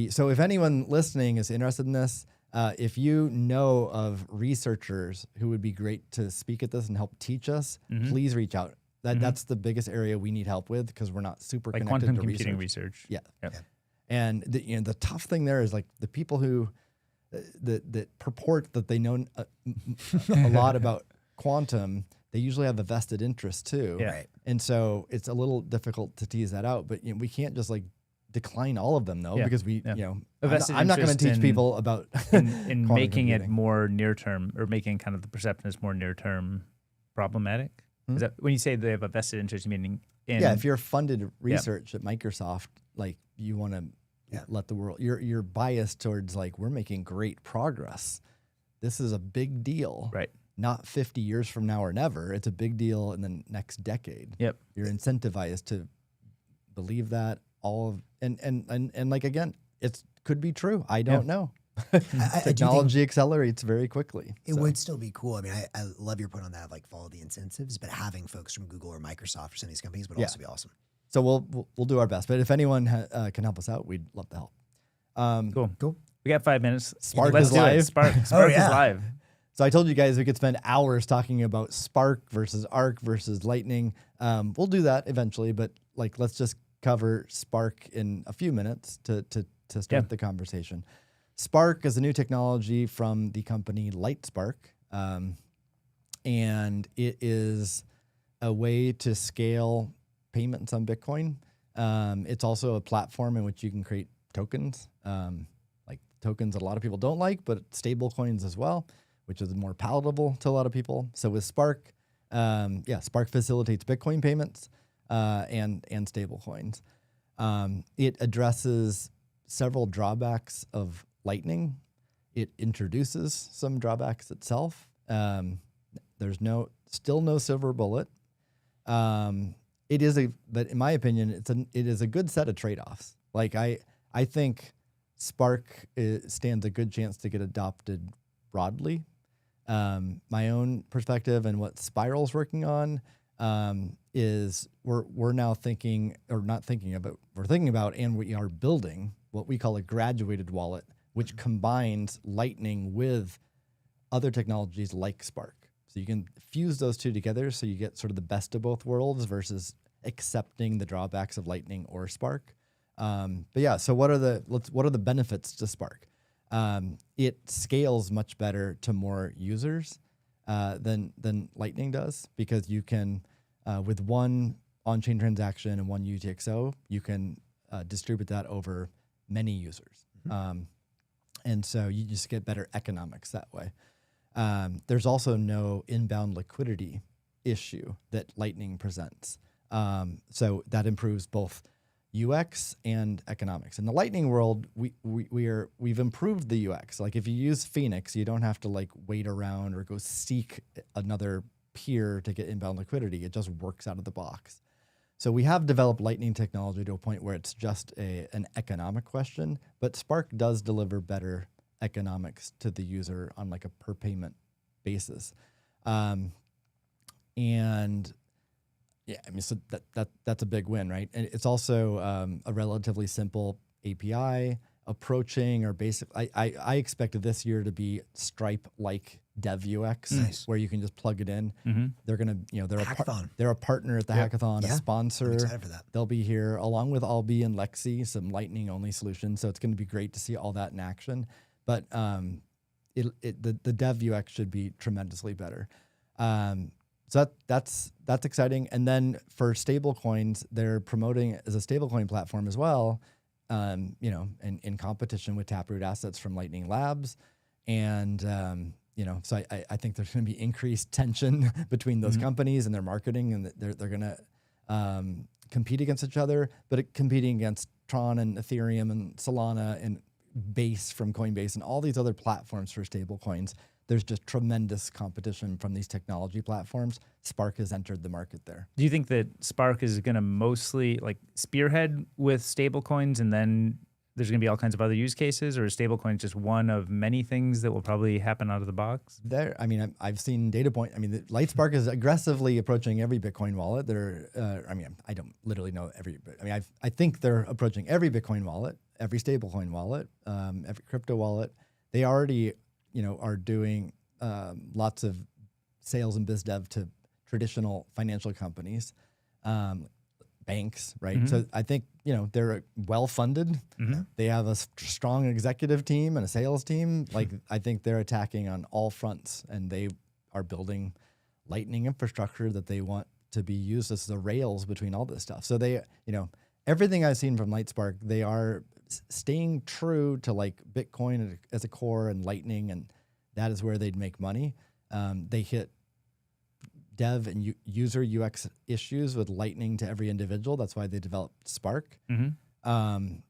[SPEAKER 3] So if anyone listening is interested in this, if you know of researchers who would be great to speak at this and help teach us, please reach out. That's the biggest area we need help with because we're not super
[SPEAKER 1] like
[SPEAKER 3] connected
[SPEAKER 1] quantum
[SPEAKER 3] to
[SPEAKER 1] computing research.
[SPEAKER 3] Yeah. And the tough thing there is like the people who that purport that they know a lot about quantum, they usually have a vested interest too.
[SPEAKER 2] Right.
[SPEAKER 3] And so it's a little difficult to tease that out, but we can't just like decline all all of them though, because I'm not going to teach people about
[SPEAKER 1] in making it more near term or making kind of the perception is more near term problematic. Is that when you say they have a vested interest, meaning
[SPEAKER 3] if you're funded research at Microsoft, like you want to let the world, you're biased towards like, we're making great progress. This is a big deal.
[SPEAKER 1] Right.
[SPEAKER 3] Not 50 years from now or never. It's a big deal in the next decade.
[SPEAKER 1] Yep.
[SPEAKER 3] You're incentivized to believe that and like, again, it could be true. I don't know. Technology accelerates very quickly.
[SPEAKER 2] It would still be cool. I mean, I love your point on that, like follow the incentives, but having folks from Google or Microsoft or some of these companies would also be awesome.
[SPEAKER 3] So we'll do our best. But if anyone can help us out, we'd love to help.
[SPEAKER 1] Cool. We got 5 minutes.
[SPEAKER 3] Spark
[SPEAKER 1] Let's
[SPEAKER 3] is
[SPEAKER 1] do
[SPEAKER 3] live.
[SPEAKER 1] it. Spark is live.
[SPEAKER 3] So I told you guys we could spend hours talking about Spark versus Arc versus Lightning. We'll do that eventually, but like let's just cover Spark in a few minutes to start the conversation. Spark is a new technology from the company LightSpark, and it is a way to scale payments on Bitcoin. It's also a platform in which you can create tokens, like tokens that a lot of people don't like, but stable coins as well, which is more palatable to a lot of people. So with Spark, Spark facilitates Bitcoin payments and stable coins. It addresses several drawbacks of Lightning. It introduces some drawbacks itself. There's still no silver bullet. But in my opinion, it is a good set of trade-offs. Like I think Spark stands a good chance to get adopted broadly. My own perspective and what Spiral's working on is we're now thinking, or not thinking about, we're thinking about, and we are building what we call a graduated wallet, which combines Lightning with other technologies like Spark. So you can fuse those two together so you get sort of the best of both worlds versus accepting the drawbacks of Lightning or Spark. So what are the benefits to Spark? It scales much better to more users than Lightning does, because you can, with one on-chain transaction and one UTXO, you can distribute that over many users. And so you just get better economics that way. There's also no inbound liquidity issue that Lightning presents. So that improves both UX and economics. In the Lightning world, we've improved the UX. Like if you use Phoenix, you don't have to like wait around or go seek another peer to get inbound liquidity. It just works out of the box. So we have developed Lightning technology to a point where it's just an economic question, but Spark does deliver better economics to the user on like a per payment basis. So that's a big win, right? And it's also a relatively simple API approaching, or basic. I expected this year to be Stripe-like dev UX, where you can just plug it in. They're gonna, they're a partner at the Hackathon, a sponsor.
[SPEAKER 2] I'm excited for that.
[SPEAKER 3] They'll be here along with Albi and Lexi, some Lightning only solutions. So it's going to be great to see all that in action. But the dev UX should be tremendously better. So that's exciting. And then for stable coins, they're promoting as a stablecoin platform as well, in competition with Taproot assets from Lightning Labs. And, so I think there's going to be increased tension between those companies and their marketing, and they're going to compete against each other, but competing against Tron and Ethereum and Solana and Base from Coinbase and all these other platforms for stable coins. There's just tremendous competition from these technology platforms. Spark has entered the market there.
[SPEAKER 1] Do you think that Spark is going to mostly like spearhead with stablecoins, and then there's going to be all kinds of other use cases, or is stablecoin just one of many things that will probably happen out of the box?
[SPEAKER 3] I've seen data point. LightSpark is aggressively approaching every Bitcoin wallet. I don't literally know every. I think they're approaching every Bitcoin wallet, every stablecoin wallet, every crypto wallet. They already, are doing lots of sales and biz dev to traditional financial companies, banks, right? So I think, they're well funded. They have a strong executive team and a sales team. Like I think they're attacking on all fronts, and they are building Lightning infrastructure that they want to be used as the rails between all this stuff. So they, everything I've seen from LightSpark, they are staying true to like Bitcoin as a core and Lightning, and that is where they'd make money. They hit dev and user UX issues with Lightning to every individual. That's why they developed Spark. And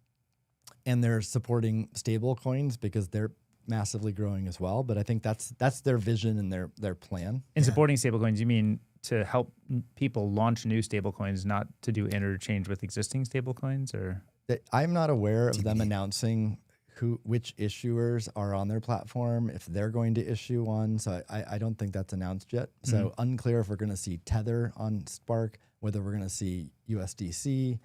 [SPEAKER 3] they're supporting stable coins because they're massively growing as well. But I think that's their vision and their plan.
[SPEAKER 1] In supporting stablecoins, you mean to help people launch new stablecoins, not to do interchange with existing stablecoins, or?
[SPEAKER 3] I'm not aware of them announcing which issuers are on their platform, if they're going to issue one. So I don't think that's announced yet. So unclear if we're going to see Tether on Spark, whether we're going to see USDC,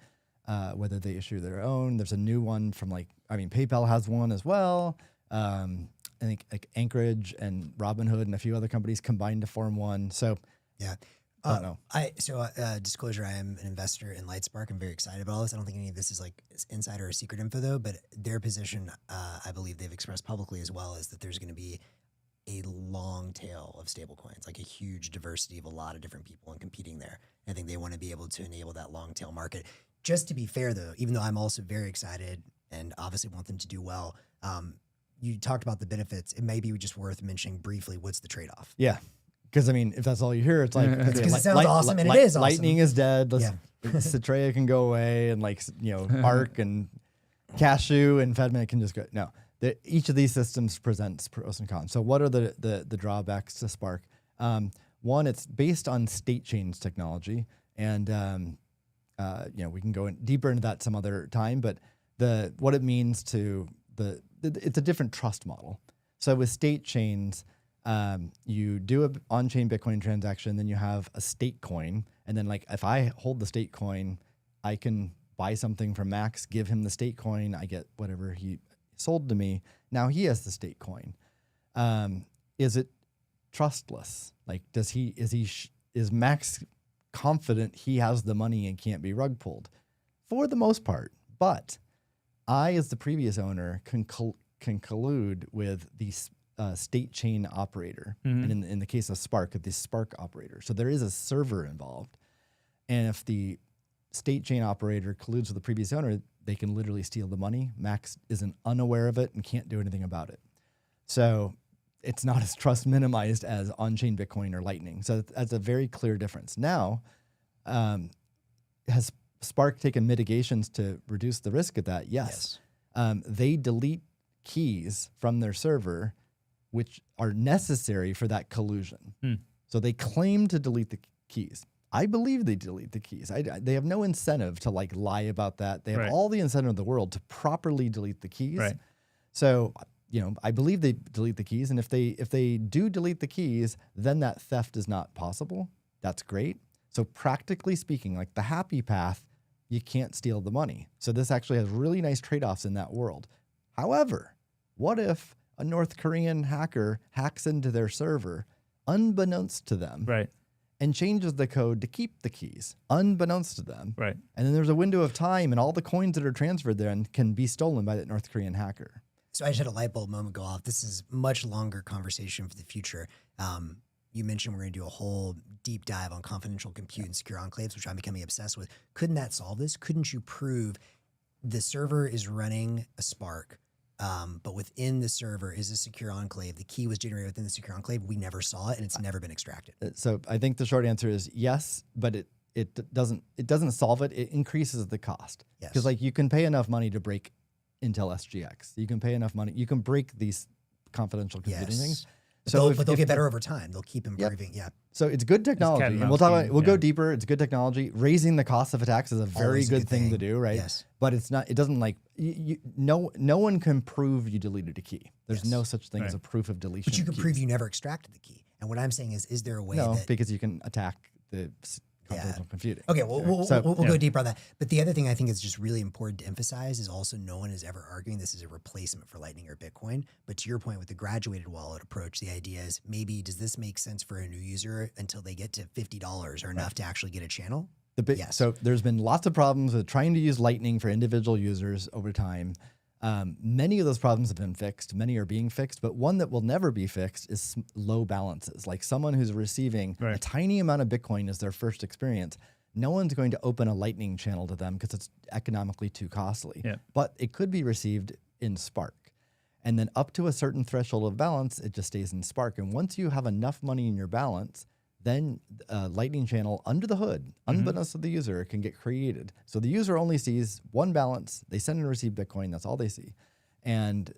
[SPEAKER 3] whether they issue their own. There's a new one from PayPal has one as well. I think like Anchorage and Robinhood and a few other companies combined to form one. So
[SPEAKER 2] Yeah.
[SPEAKER 3] I don't know.
[SPEAKER 2] Disclosure, I am an investor in Lightspark. I'm very excited about all this. I don't think any of this is like insider or secret info though, but their position, I believe they've expressed publicly as well, is that there's going to be a long tail of stablecoins, like a huge diversity of a lot of different people and competing there. I think they want to be able to enable that long tail market. Just to be fair though, even though I'm also very excited and obviously want them to do well, you talked about the benefits. It may be just worth mentioning briefly what's the trade-off.
[SPEAKER 3] Yeah. Because I mean, if that's all you hear, it's like
[SPEAKER 2] Because it sounds awesome, and it is awesome.
[SPEAKER 3] Lightning is dead. Citrea can go away, and Arc and Cashew and Fedman can just go. No, each of these systems presents pros and cons. So what are the drawbacks to Spark? One, it's based on state change technology, and we can go deeper into that some other time. But what it means to it's a different trust model. So with state chains. You do an on-chain Bitcoin transaction, then you have a state coin. And then if I hold the state coin, I can buy something from Max, give him the state coin. I get whatever he sold to me. Now he has the state coin. Is it trustless? Is Max confident he has the money and can't be rug pulled? For the most part. But I, as the previous owner, can collude with these state chain operator, and in the case of Spark, the Spark operator. So there is a server involved, and if the state chain operator colludes with the previous owner, they can literally steal the money. Max isn't unaware of it and can't do anything about it. So it's not as trust minimized as on-chain Bitcoin or Lightning. So that's a very clear difference. Now, has Spark taken mitigations to reduce the risk of that? Yes. They delete keys from their server which are necessary for that collusion. So they claim to delete the keys. I believe they delete the keys. They have no incentive to lie about that. They have all the incentive in the world to properly delete the keys. Right. So, I believe they delete the keys. And if they do delete the keys, then that theft is not possible. That's great. So practically speaking, the happy path, you can't steal the money. So this actually has really nice trade-offs in that world. However, what if a North Korean hacker hacks into their server, unbeknownst to them, and changes the code to keep the keys, unbeknownst to them. And then there's a window of time, and all the coins that are transferred then can be stolen by that North Korean hacker.
[SPEAKER 2] So I just had a light bulb moment go off. This is much longer conversation for the future. You mentioned we're going to do a whole deep dive on confidential compute and secure enclaves, which I'm becoming obsessed with. Couldn't that solve this? Couldn't you prove the server is running a Spark, but within the server is a secure enclave? The key was generated within the secure enclave. We never saw it, and it's never been extracted.
[SPEAKER 3] So I think the short answer is yes, but it doesn't solve it. It increases the cost. Because you can pay enough money to break Intel SGX. You can pay enough money. You can break these confidential computing things.
[SPEAKER 2] So but they'll get better over time. They'll keep improving. Yeah.
[SPEAKER 3] So it's good technology, and we'll go deeper. It's good technology. Raising the cost of attacks is a very good thing to do, right?
[SPEAKER 2] Yes.
[SPEAKER 3] But it's not. It doesn't no one can prove you deleted a key. There's no such thing as a proof of deletion.
[SPEAKER 2] But you can prove you never extracted the key. And what I'm saying is there a way?
[SPEAKER 3] No, because you can attack the confidential computing.
[SPEAKER 2] Okay, we'll go deeper on that. But the other thing I think is just really important to emphasize is also no one is ever arguing this is a replacement for Lightning or Bitcoin. But to your point with the graduated wallet approach, the idea is maybe does this make sense for a new user until they get to $50 or enough to actually get a channel?
[SPEAKER 3] So there's been lots of problems with trying to use Lightning for individual users over time. Many of those problems have been fixed. Many are being fixed, but one that will never be fixed is low balances. Like someone who's receiving a tiny amount of Bitcoin as their first experience, no one's going to open a Lightning channel to them because it's economically too costly. But it could be received in Spark. And then up to a certain threshold of balance, it just stays in Spark. And once you have enough money in your balance, then a Lightning channel under the hood, unbeknownst to the user, can get created. So the user only sees one balance. They send and receive Bitcoin. That's all they see. And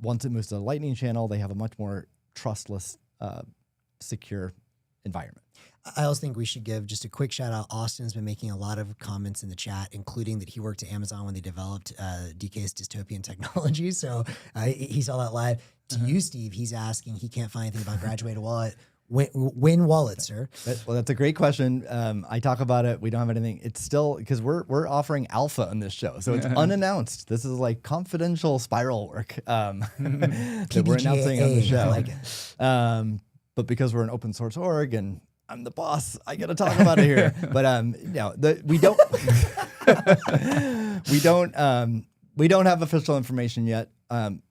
[SPEAKER 3] once it moves to the Lightning channel, they have a much more trustless, secure environment.
[SPEAKER 2] I also think we should give just a quick shout out. Austin's been making a lot of comments in the chat, including that he worked at Amazon when they developed DK's dystopian technology. So he saw that live. To you, Steve, he's asking, he can't find anything about graduated wallet. Win wallet, sir.
[SPEAKER 3] Well, that's a great question. I talk about it. We don't have anything. It's still because we're offering alpha on this show, so it's unannounced. This is like confidential spiral work that we're announcing on the show.
[SPEAKER 2] I like it.
[SPEAKER 3] But because we're an open source org and I'm the boss, I got to talk about it here. But we don't have official information yet.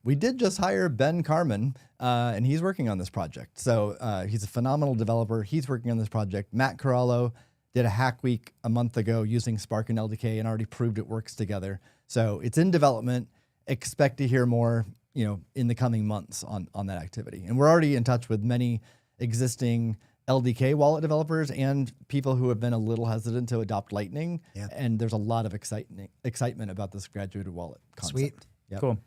[SPEAKER 3] We did just hire Ben Carmen, and he's working on this project. So he's a phenomenal developer. He's working on this project. Matt Corallo did a hack week a month ago using Spark and LDK and already proved it works together. So it's in development. Expect to hear more, in the coming months on that activity. And we're already in touch with many existing LDK wallet developers and people who have been a little hesitant to adopt Lightning.
[SPEAKER 2] Yeah.
[SPEAKER 3] And there's a lot of excitement about this graduated wallet concept.
[SPEAKER 2] Sweet.
[SPEAKER 3] Yep.
[SPEAKER 1] Cool.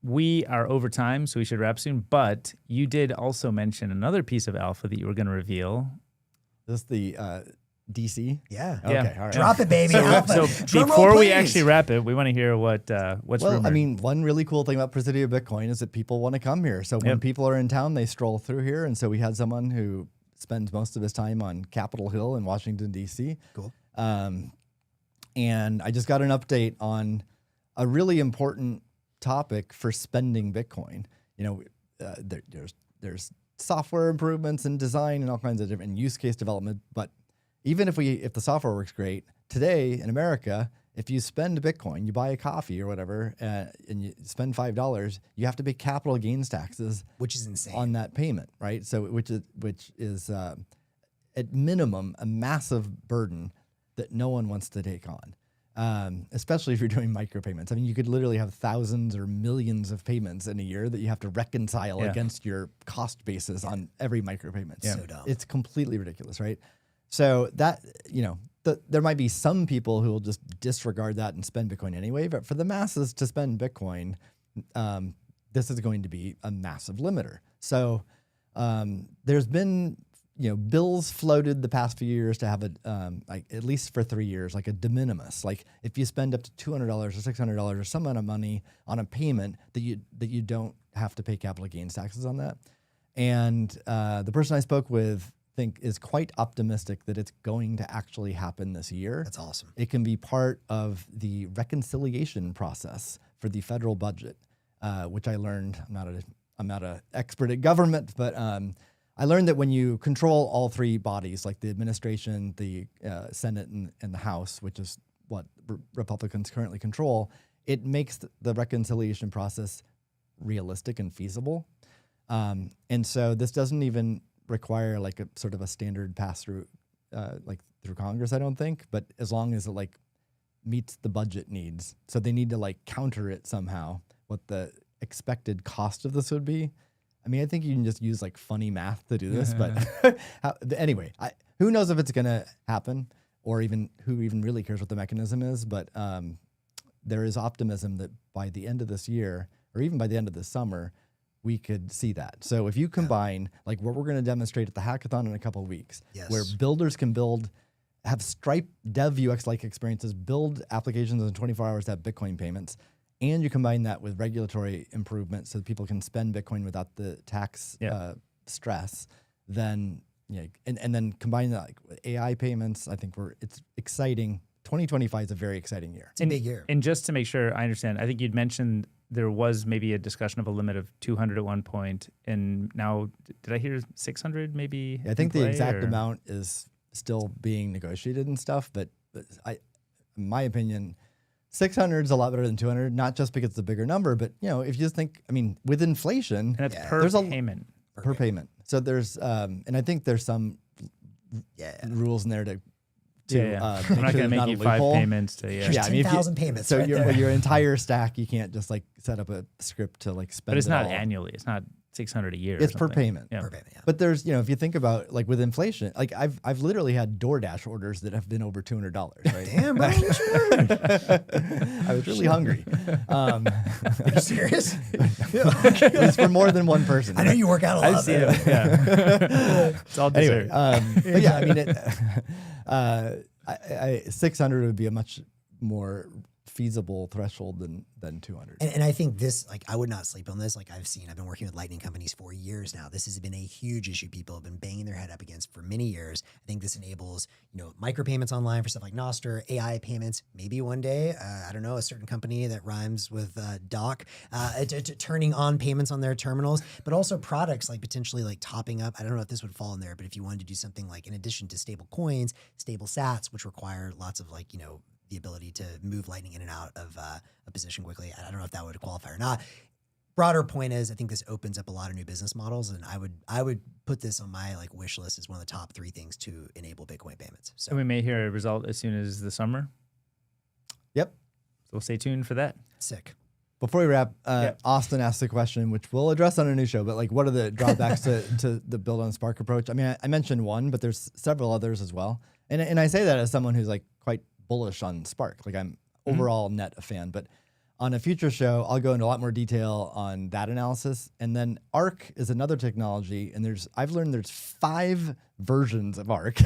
[SPEAKER 1] We are over time, so we should wrap soon. But you did also mention another piece of alpha that you were going to reveal.
[SPEAKER 3] This is the DC?
[SPEAKER 2] Yeah.
[SPEAKER 3] Okay,
[SPEAKER 1] Yeah.
[SPEAKER 3] all right.
[SPEAKER 2] Drop it, baby.
[SPEAKER 1] So
[SPEAKER 2] Alpha. Drum roll,
[SPEAKER 1] before we
[SPEAKER 2] please.
[SPEAKER 1] actually wrap it, we want to hear what's
[SPEAKER 3] Well,
[SPEAKER 1] rumored.
[SPEAKER 3] I mean, one really cool thing about Presidio Bitcoin is that people want to come here. So when
[SPEAKER 1] Yep.
[SPEAKER 3] people are in town, they stroll through here. And so we had someone who spends most of his time on Capitol Hill in Washington, D.C.
[SPEAKER 2] Cool.
[SPEAKER 3] And I just got an update on a really important topic for spending Bitcoin. There's software improvements and design and all kinds of different use case development. But even if the software works great, today in America, if you spend Bitcoin, you buy a coffee or whatever, and you spend $5, you have to pay capital gains taxes,
[SPEAKER 2] Which is insane.
[SPEAKER 3] on that payment, right? So which is at minimum a massive burden that no one wants to take on, especially if you're doing micropayments. I mean, you could literally have thousands or millions of payments in a year that you have to reconcile against your cost basis on every micropayment.
[SPEAKER 2] So dumb.
[SPEAKER 3] It's completely ridiculous, right? So that, there might be some people who will just disregard that and spend Bitcoin anyway, but for the masses to spend Bitcoin, this is going to be a massive limiter. So there's been, bills floated the past few years to have like at least for 3 years, like a de minimis. Like if you spend up to $200 or $600 or some amount of money on a payment that you don't have to pay capital gains taxes on that. And the person I spoke with is quite optimistic that it's going to actually happen this year.
[SPEAKER 2] That's awesome.
[SPEAKER 3] It can be part of the reconciliation process for the federal budget, which I learned. I'm not an expert at government, but I learned that when you control all three bodies, like the administration, the Senate, and the House, which is what Republicans currently control, it makes the reconciliation process realistic and feasible. And so this doesn't even require like a sort of a standard pass through, like through Congress, I don't think, but as long as it like meets the budget needs. So they need to like counter it somehow, what the expected cost of this would be. I mean, I think you can just use like funny math to do this, but anyway, who knows if it's going to happen or even who even really cares what the mechanism is. But there is optimism that by the end of this year or even by the end of this summer, we could see that. So if you combine like what we're going to demonstrate at the hackathon in a couple of weeks, where builders can have Stripe dev UX-like experiences, build applications in 24 hours to have Bitcoin payments, and you combine that with regulatory improvements so that people can spend Bitcoin without the tax stress, then and then combine that with AI payments, I think it's exciting. 2025 is a very exciting year.
[SPEAKER 2] It's a big year.
[SPEAKER 1] And just to make sure I understand, I think you'd mentioned there was maybe a discussion of a limit of 200 at one point, and now did I hear 600 maybe?
[SPEAKER 3] I think the exact amount is still being negotiated and stuff, but in my opinion, 600 is a lot better than 200, not just because it's a bigger number, but if you just think, I mean, with inflation,
[SPEAKER 1] and it's per payment.
[SPEAKER 3] Per payment. So there's, and I think there's some rules in there to
[SPEAKER 1] I'm not going to make you 5 payments to
[SPEAKER 2] There's 10,000 payments.
[SPEAKER 3] So
[SPEAKER 2] right
[SPEAKER 3] your entire stack, you can't just like set up a script to like spend.
[SPEAKER 1] But it's
[SPEAKER 3] it
[SPEAKER 1] not
[SPEAKER 3] all.
[SPEAKER 1] annually. It's not 600 a year.
[SPEAKER 3] It's
[SPEAKER 1] or
[SPEAKER 3] per
[SPEAKER 1] something.
[SPEAKER 3] payment.
[SPEAKER 1] Yeah.
[SPEAKER 2] Per payment, yeah.
[SPEAKER 3] But there's, if you think about like with inflation, like I've literally had DoorDash orders that have been over $200. Right?
[SPEAKER 2] Damn, bro.
[SPEAKER 3] I was really hungry.
[SPEAKER 2] Are you serious?
[SPEAKER 3] It was for more than one person.
[SPEAKER 2] I know you work out a lot.
[SPEAKER 1] I've seen it. Yeah. It's all
[SPEAKER 3] Anyway,
[SPEAKER 1] dessert.
[SPEAKER 3] but yeah, I mean, 600 would be a much more feasible threshold than 200.
[SPEAKER 2] And I think this, like, I would not sleep on this. Like I've been working with Lightning companies for years now. This has been a huge issue people have been banging their head up against for many years. I think this enables, micropayments online for stuff like Nostr, AI payments. Maybe one day, I don't know, a certain company that rhymes with doc, turning on payments on their terminals, but also products like potentially like topping up. I don't know if this would fall in there, but if you wanted to do something like in addition to stable coins, stable sats, which require lots of the ability to move Lightning in and out of a position quickly. I don't know if that would qualify or not. Broader point is, I think this opens up a lot of new business models, and I would put this on my wish list as one of the top 3 things to enable Bitcoin payments. So
[SPEAKER 1] And we may hear a result as soon as the summer.
[SPEAKER 3] Yep.
[SPEAKER 1] So we'll stay tuned for that.
[SPEAKER 2] sick.
[SPEAKER 3] Before we wrap, Austin asked the question, which we'll address on a new show, but what are the drawbacks to the build on Spark approach? I mean, I mentioned one, but there's several others as well. And I say that as someone who's quite bullish on Spark. I'm overall net a fan, but on a future show, I'll go into a lot more detail on that analysis. And then Arc is another technology, and I've learned there's 5 versions of Arc.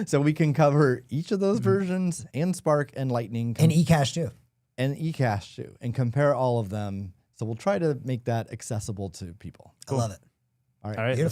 [SPEAKER 3] So we can cover each of those versions and Spark and Lightning.
[SPEAKER 2] And eCash too.
[SPEAKER 3] And eCash too, and compare all of them. So we'll try to make that accessible to people.
[SPEAKER 2] I love it.
[SPEAKER 3] All right.
[SPEAKER 1] All right.
[SPEAKER 2] Beautiful.